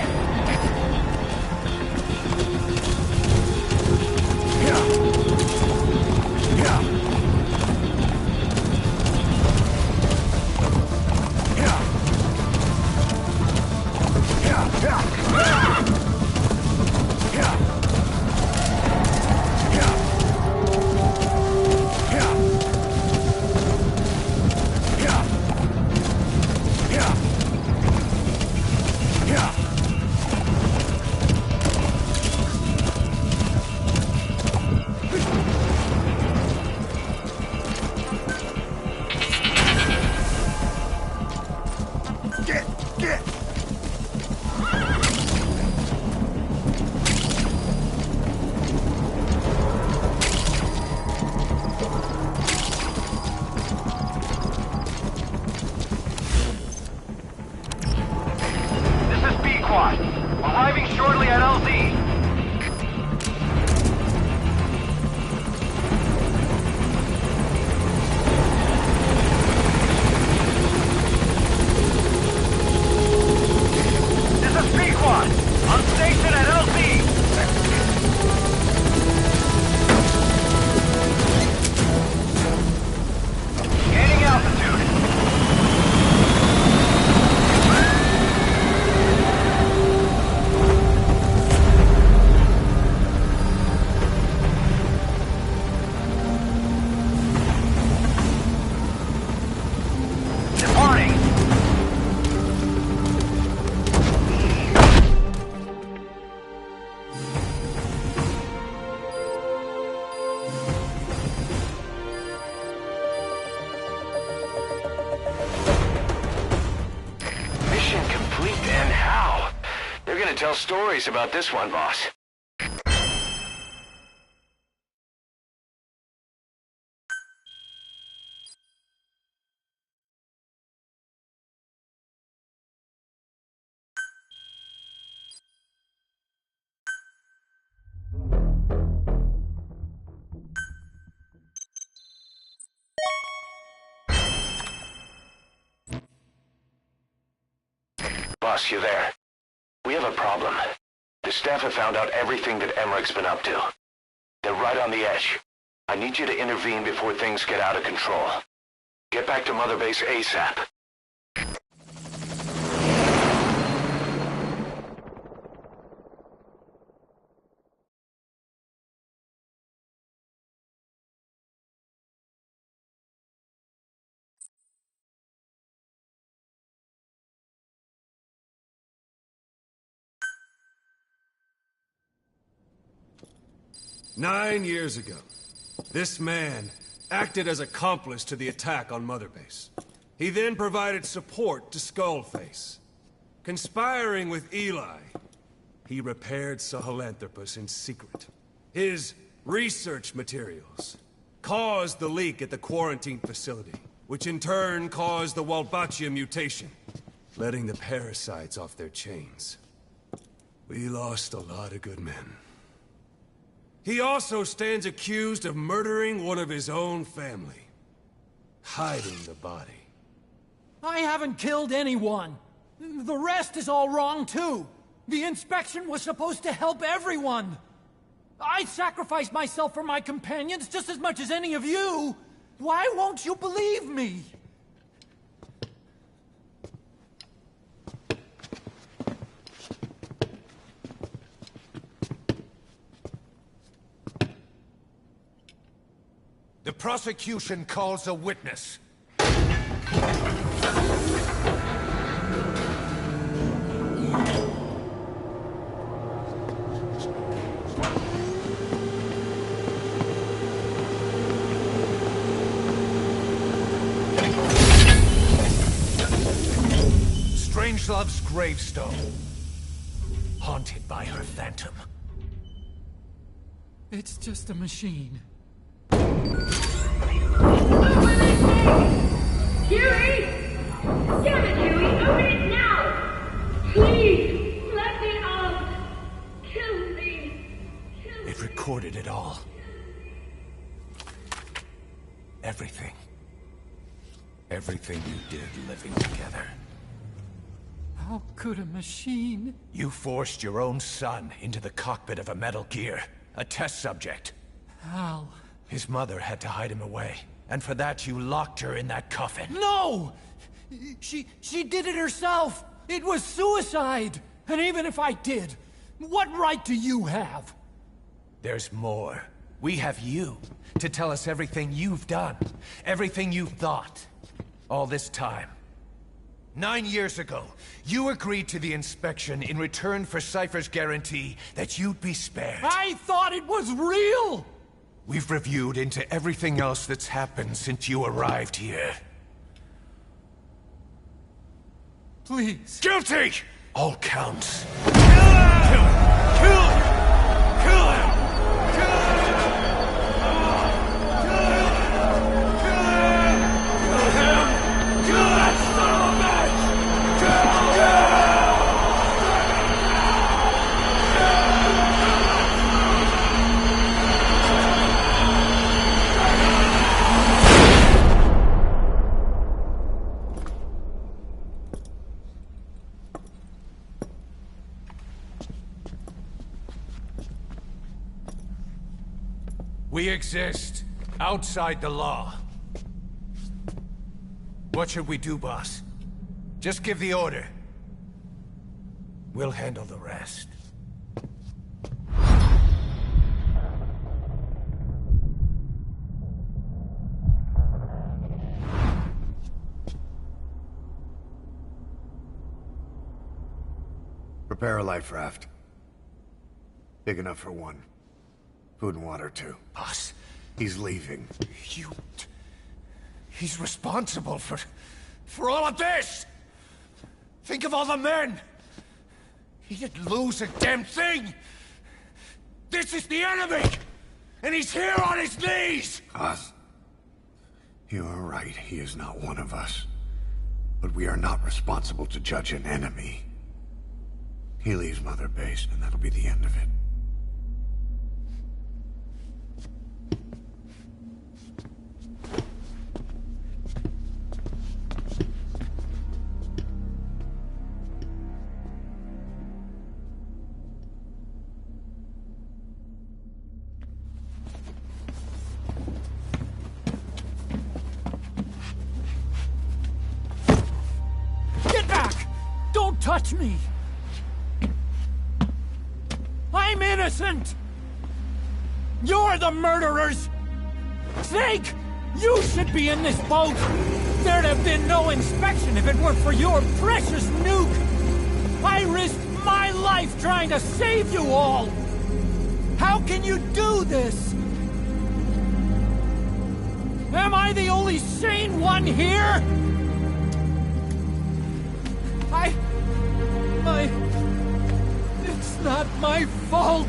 to tell stories about this one, boss. Boss, you there? We have a problem. The staff have found out everything that Emmerich's been up to. They're right on the edge. I need you to intervene before things get out of control. Get back to Mother Base ASAP.
Nine years ago, this man acted as accomplice to the attack on Mother Base. He then provided support to Skullface. Conspiring with Eli, he repaired Sahelanthropus in secret. His research materials caused the leak at the quarantine facility, which in turn caused the Wolbachia mutation, letting the parasites off their chains. We lost a lot of good men. He also stands accused of murdering one of his own family, hiding the body.
I haven't killed anyone. The rest is all wrong, too. The inspection was supposed to help everyone. I sacrificed myself for my companions just as much as any of you. Why won't you believe me?
The prosecution calls a witness. Strangelove's gravestone, haunted by her phantom.
It's just a machine.
Huey! Damn it, Huey! Open it now! Please! Let me out! Kill me! Kill me!
It recorded it all. Everything. Everything you did living together.
How could a machine?
You forced your own son into the cockpit of a Metal Gear, a test subject.
How?
His mother had to hide him away, and for that you locked her in that coffin.
No! She did it herself! It was suicide! And even if I did, what right do you have?
There's more. We have you, to tell us everything you've done, everything you've thought. All this time. 9 years ago, you agreed to the inspection in return for Cypher's guarantee that you'd be spared.
I thought it was real!
We've reviewed into everything else that's happened since you arrived here.
Please.
Guilty! All counts. Kill him! Kill him! Kill him! Kill him! Kill him! Kill him! Kill him! Kill that son of a bitch! Kill him! We exist outside the law. What should we do, boss? Just give the order. We'll handle the rest.
Prepare a life raft. Big enough for one. Food and water, too.
Boss,
He's leaving.
he's responsible for all of this! Think of all the men! He didn't lose a damn thing! This is the enemy! And he's here on his knees!
Us? You are right, he is not one of us. But we are not responsible to judge an enemy. He leaves Mother Base, and that'll be the end of it.
Touch me! I'm innocent! You're the murderers! Snake! You should be in this boat! There'd have been no inspection if it weren't for your precious nuke! I risked my life trying to save you all! How can you do this? Am I the only sane one here? It's not my fault!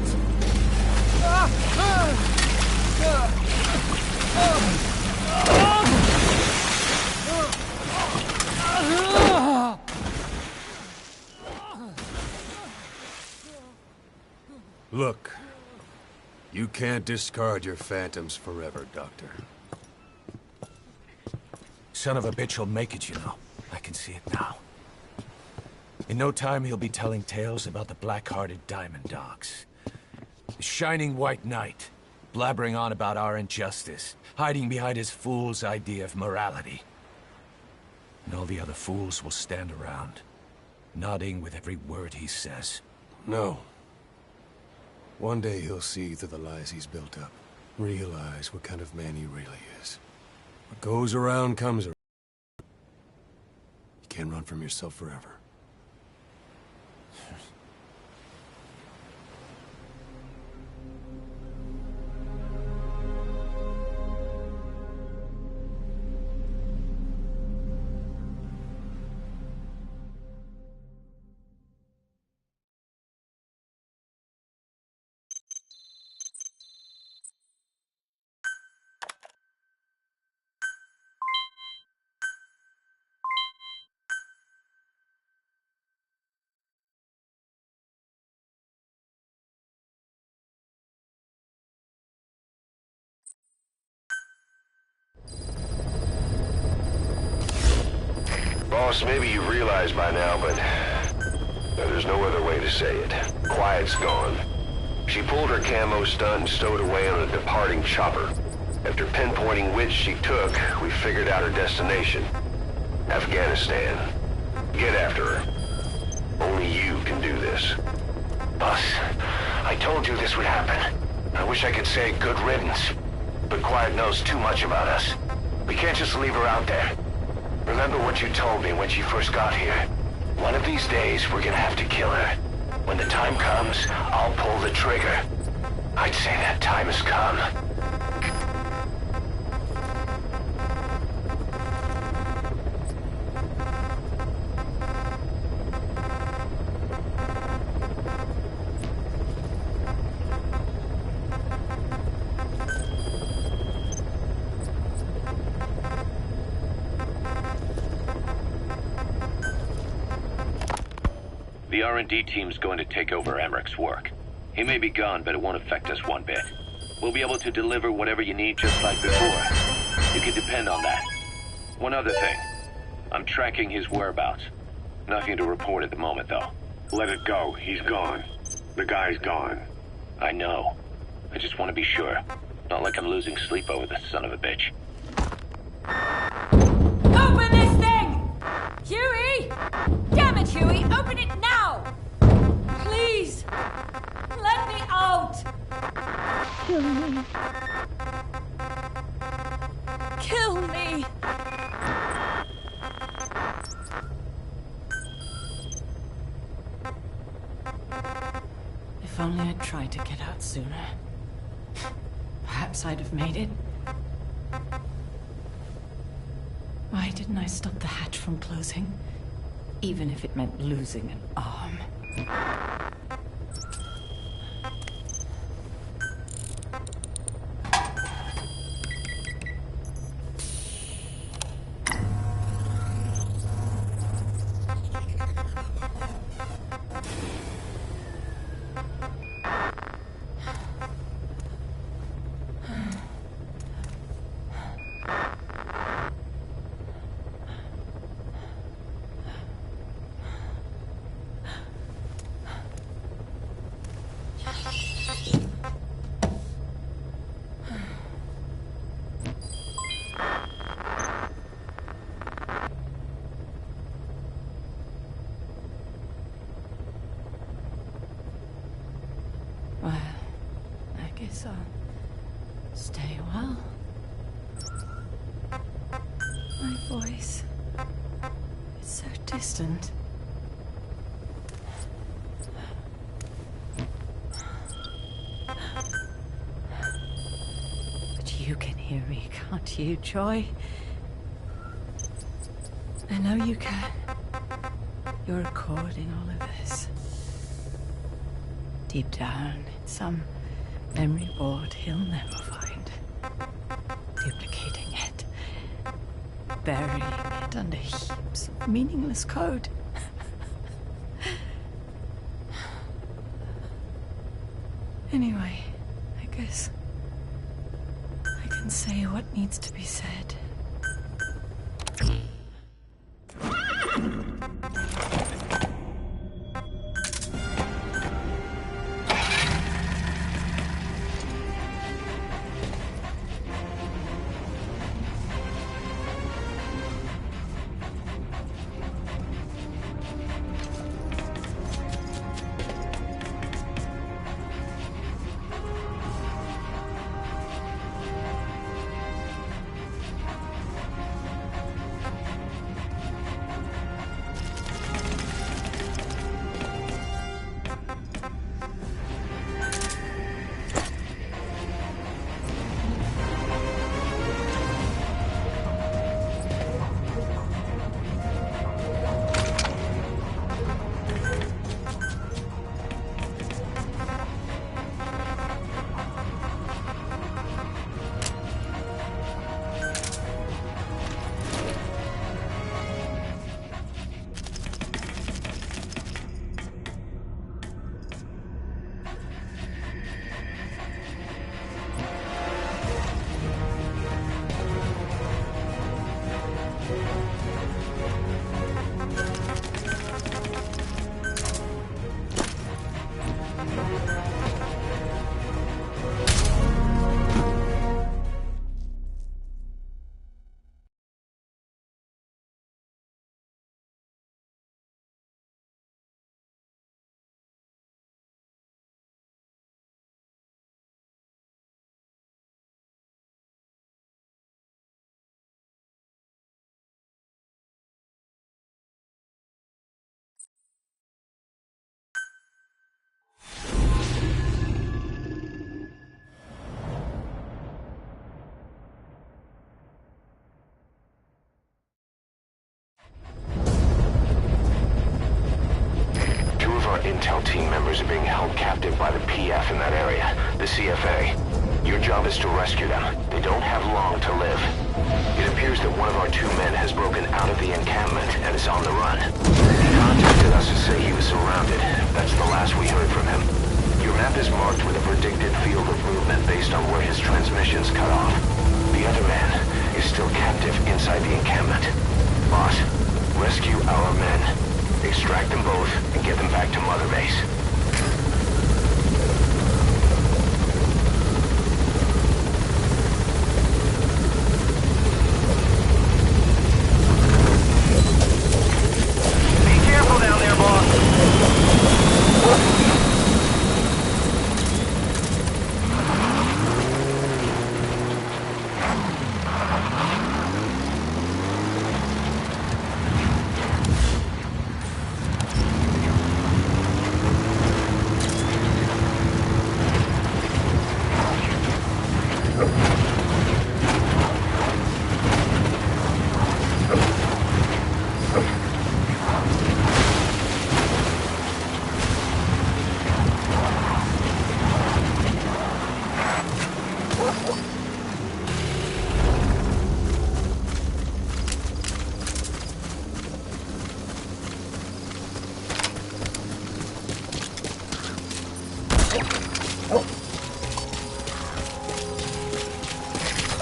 Look, you can't discard your phantoms forever, Doctor.
Son of a bitch will make it, you know. I can see it now. In no time, he'll be telling tales about the black-hearted Diamond Dogs. The Shining White Knight, blabbering on about our injustice, hiding behind his fool's idea of morality. And all the other fools will stand around, nodding with every word he says.
No. One day he'll see through the lies he's built up, realize what kind of man he really is. What goes around comes around. You can't run from yourself forever.
Boss, maybe you realize by now, but there's no other way to say it. Quiet's gone. She pulled her camo stunt and stowed away on a departing chopper. After pinpointing which she took, we figured out her destination. Afghanistan. Get after her. Only you can do this.
Boss, I told you this would happen. I wish I could say good riddance, but Quiet knows too much about us. We can't just leave her out there. Remember what you told me when she first got here. One of these days, we're gonna have to kill her. When the time comes, I'll pull the trigger. I'd say that time has come.
The R&D team's going to take over Emmerich's work. He may be gone, but it won't affect us one bit. We'll be able to deliver whatever you need just like before. You can depend on that. One other thing. I'm tracking his whereabouts. Nothing to report at the moment, though.
Let it go. He's gone. The guy's gone.
I know. I just want to be sure. Not like I'm losing sleep over this son of a bitch.
Open this thing! Huey! Damn it, Huey! Open it now! Please! Let me out! Kill me. Kill me! If only I'd tried to get out sooner. Perhaps I'd have made it. Why didn't I stop the hatch from closing? Even if it meant losing an arm. Well, I guess I'll stay a while. My voice, it's so distant. But you can hear me, can't you, Joy? I know you can. You're recording all of this. Deep down in some memory board he'll never find. Duplicating it. Burying it under heaps of meaningless code. Anyway, I guess I can say what needs to be said.
Intel team members are being held captive by the PF in that area, the CFA. Your job is to rescue them. They don't have long to live. It appears that one of our 2 men has broken out of the encampment and is on the run. He contacted us to say he was surrounded. That's the last we heard from him. Your map is marked with a predicted field of movement based on where his transmissions cut off. The other man is still captive inside the encampment. Boss, rescue our men. Extract them both and get them back to Mother Base.
Be careful down there, boss.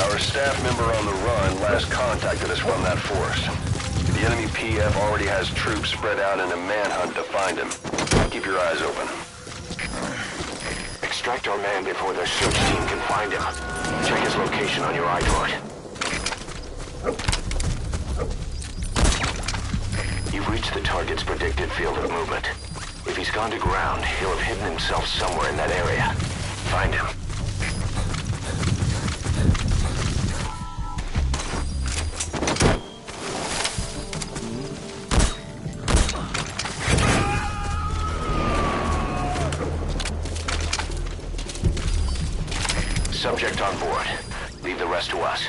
Our staff member on the run last contacted us from that forest. The enemy PF already has troops spread out in a manhunt to find him. Keep your eyes open.
Extract our man before their search team can find him. Check his location on your iDroid. You've reached the target's predicted field of movement. If he's gone to ground, he'll have hidden himself somewhere in that area. Find him. Subject on board. Leave the rest to us.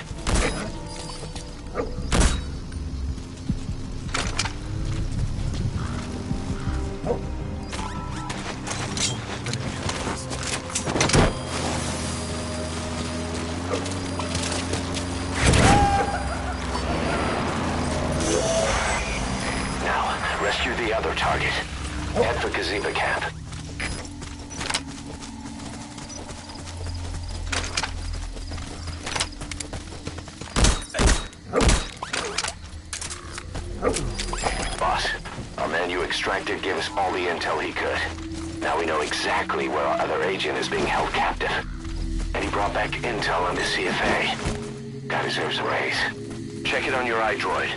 Now, rescue the other target. Head for Gazeba camp. Boss, our man you extracted gave us all the intel he could. Now we know exactly where our other agent is being held captive. And he brought back intel on the CFA. Guy deserves a raise. Check it on your iDroid.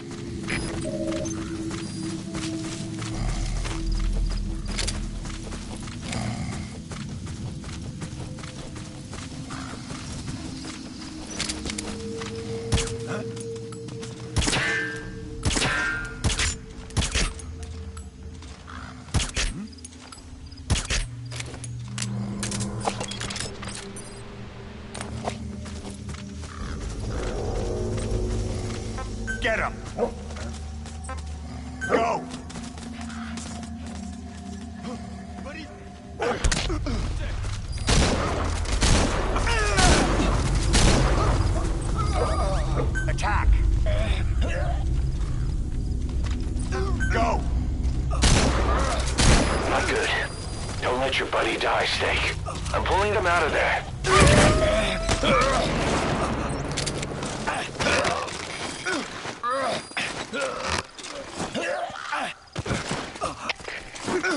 Get him! Go! Attack! Go!
Not good. Don't let your buddy die, Snake. I'm pulling them out of there.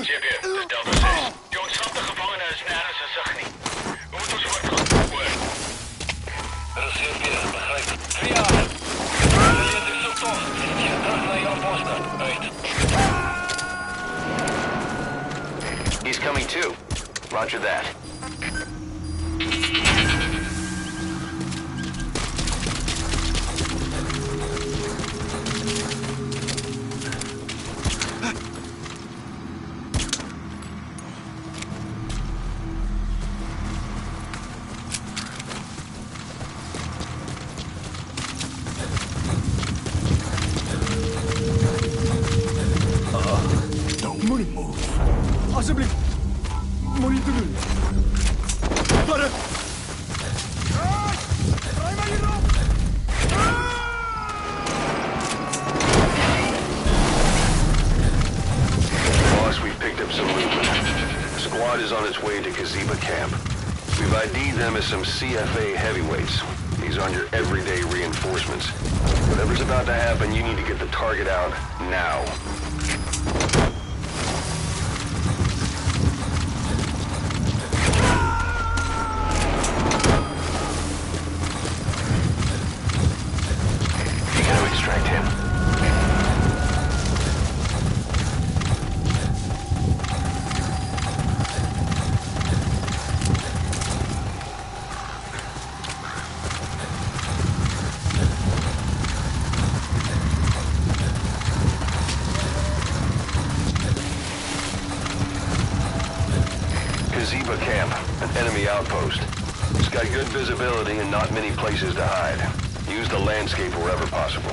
Ciebie, to is Delta 6. Je ontsnapte gevangenen is nergens en zag niet. We moeten ons voortgaan. Dat is CFB, begrijp. 3 jaar. Jullie is zo tof. Je terug naar jouw posten. Uit.
He's coming too. Roger that.
Alsjeblieft. Moet niet te doen. Verder. Draai maar hierop.
Boss, we've picked up some movement. The squad is on its way to Gazeba camp. We've ID'd them as some CFA heavyweights. These aren't your everyday reinforcements. Whatever's about to happen, you need to get the target out now.
Extract him.
Gazeba camp, an enemy outpost. It's got good visibility and not many places to hide. Use the landscape wherever possible.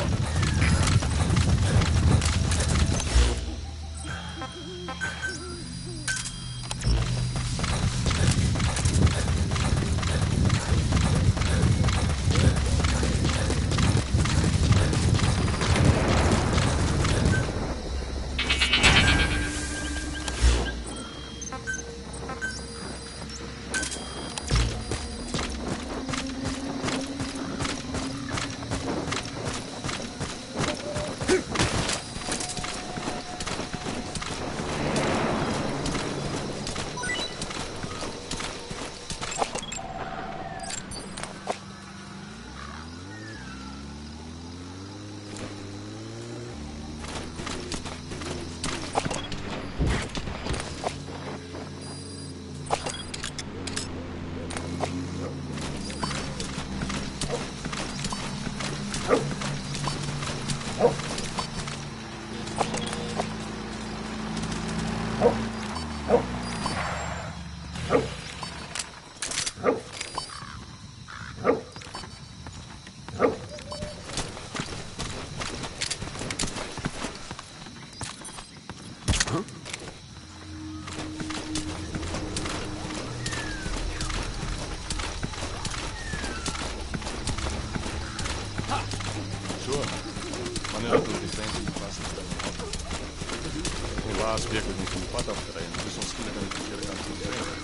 Helaas werkt het niet van het pad af te rijden, dus misschien dat ik verkeerde kant van de rijden.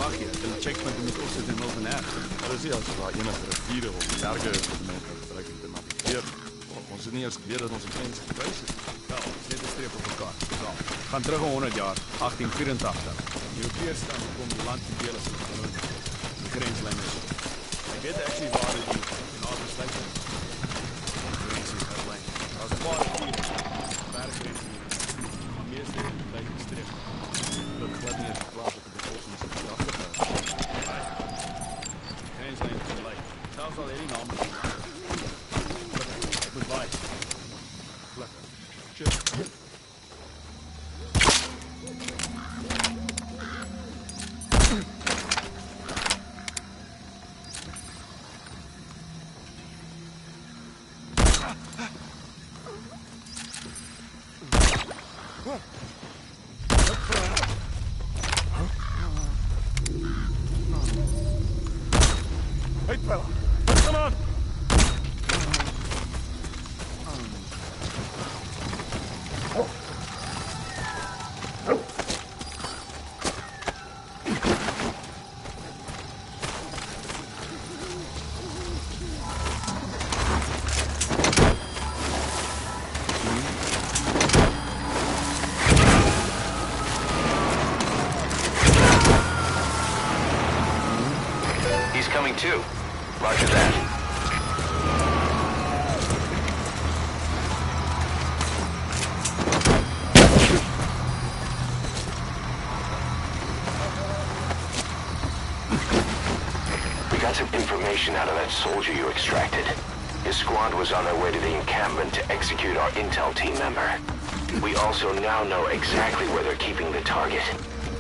Wacht je, de checkpoint moet ook zitten in Miltenair. Dat is als we enige rivieren of bergen kunnen gebruiken te navigeren. Ons is niet eens weer dat onze grens geweest is. Wel, zet de streep op elkaar. Zo, gaan terug 100 jaar, 1884. Europeërs staan komen land in delen van de grenslijn is. Ik weet actually waar die in onze stad zijn. De grens is het lijn. Als een paar hier, berggrens hier. Maar meestal is het blijft een strip. Dat glad niet eens geplaatst op de kosten is het afgegaan. De grenslijn is gelijk. Zelfs al één naam. Ik moet bij. Lekker. Cheers. Hey, fella. Come on.
He's coming too. Roger that. We got some information out of that soldier you extracted. His squad was on their way to the encampment to execute our intel team member. We also now know exactly where they're keeping the target.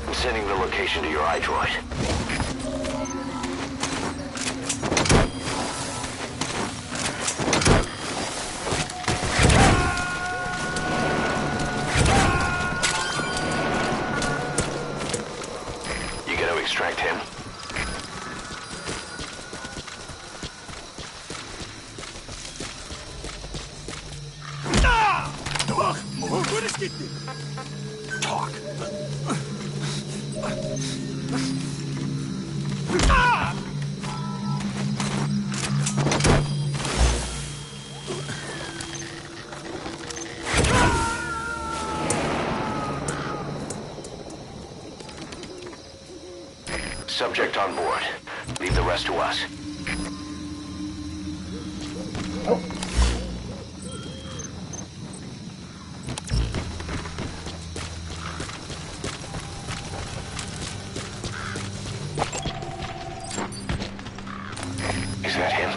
I'm sending the location to your iDroid. Extract him.
Talk.
Subject on board. Leave the rest to us. Is that him?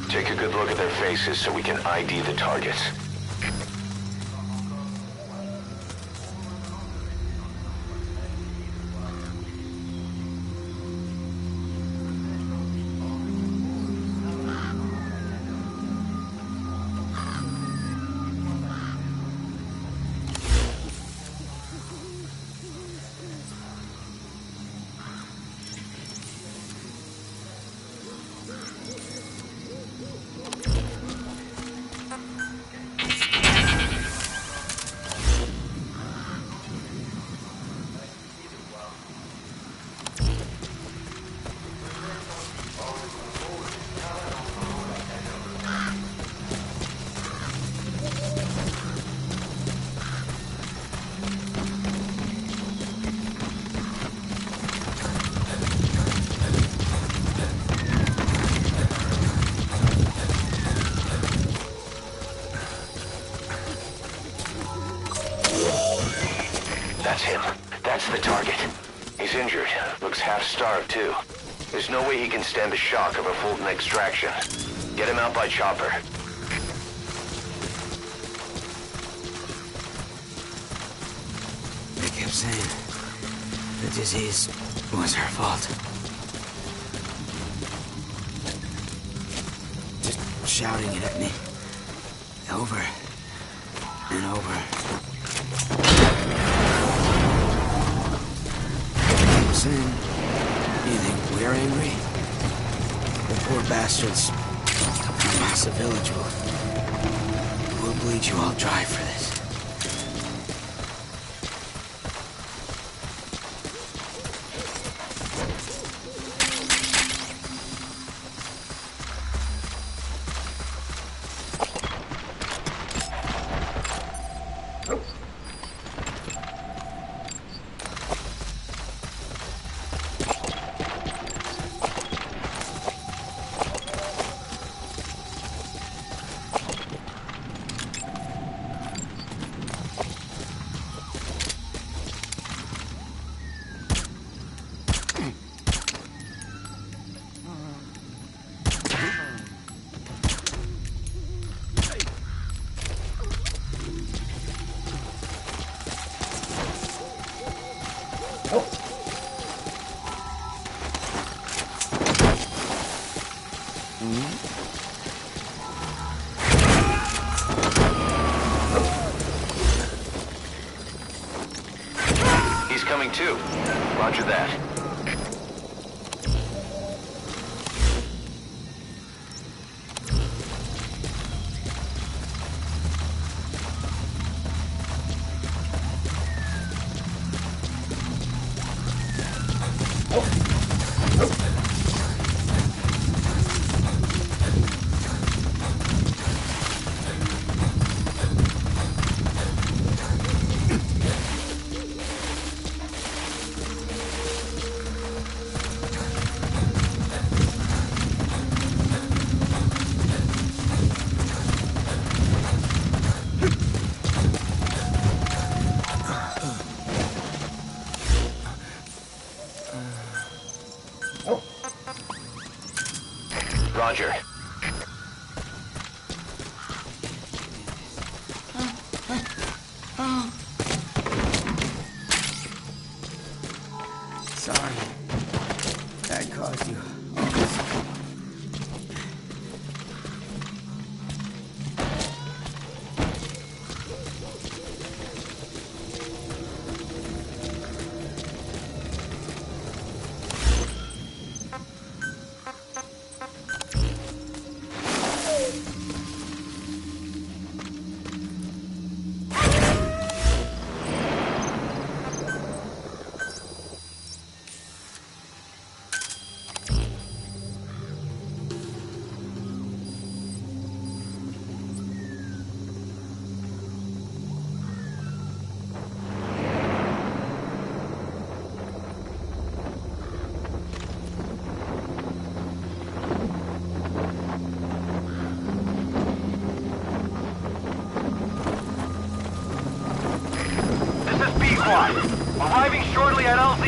Take a good look at their faces so we can ID the targets. That's him. That's the target. He's injured. Looks half-starved, too. There's no way he can stand the shock of a Fulton extraction. Get him out by chopper.
saying the disease was her fault. Just shouting it at me. Over and over. Saying, you think we're angry? The poor bastards, a massive village will bleed you all dry for this.
He's coming too. Roger that. Roger.
Sorry. That caused you all this.
Arriving shortly at LZ.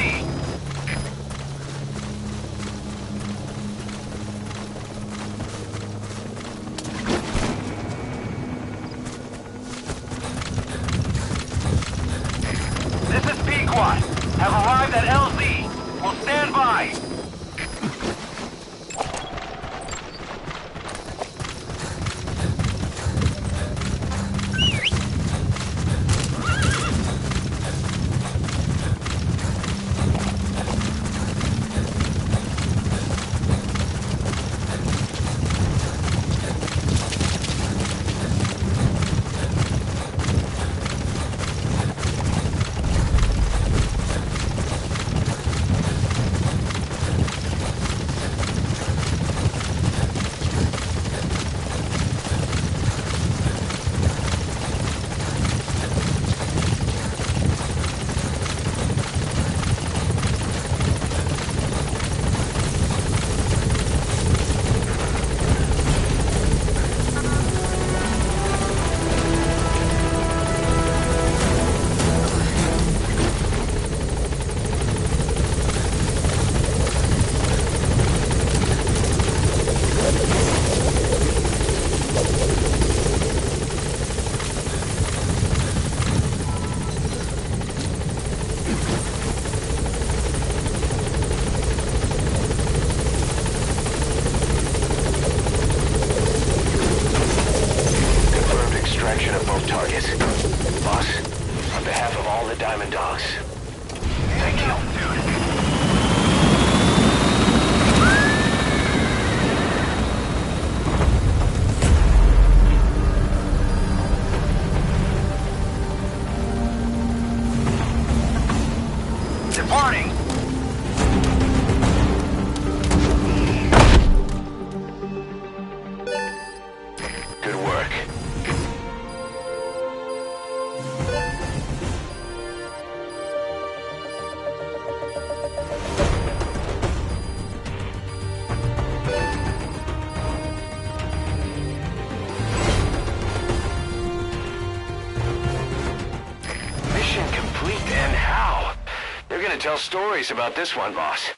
This is Pequod. Have arrived at LZ. Will stand by. targets. Boss, on behalf of all the Diamond Dogs, thank you.
Departing!
Good work. Mission complete, and how? They're gonna tell stories about this one, boss.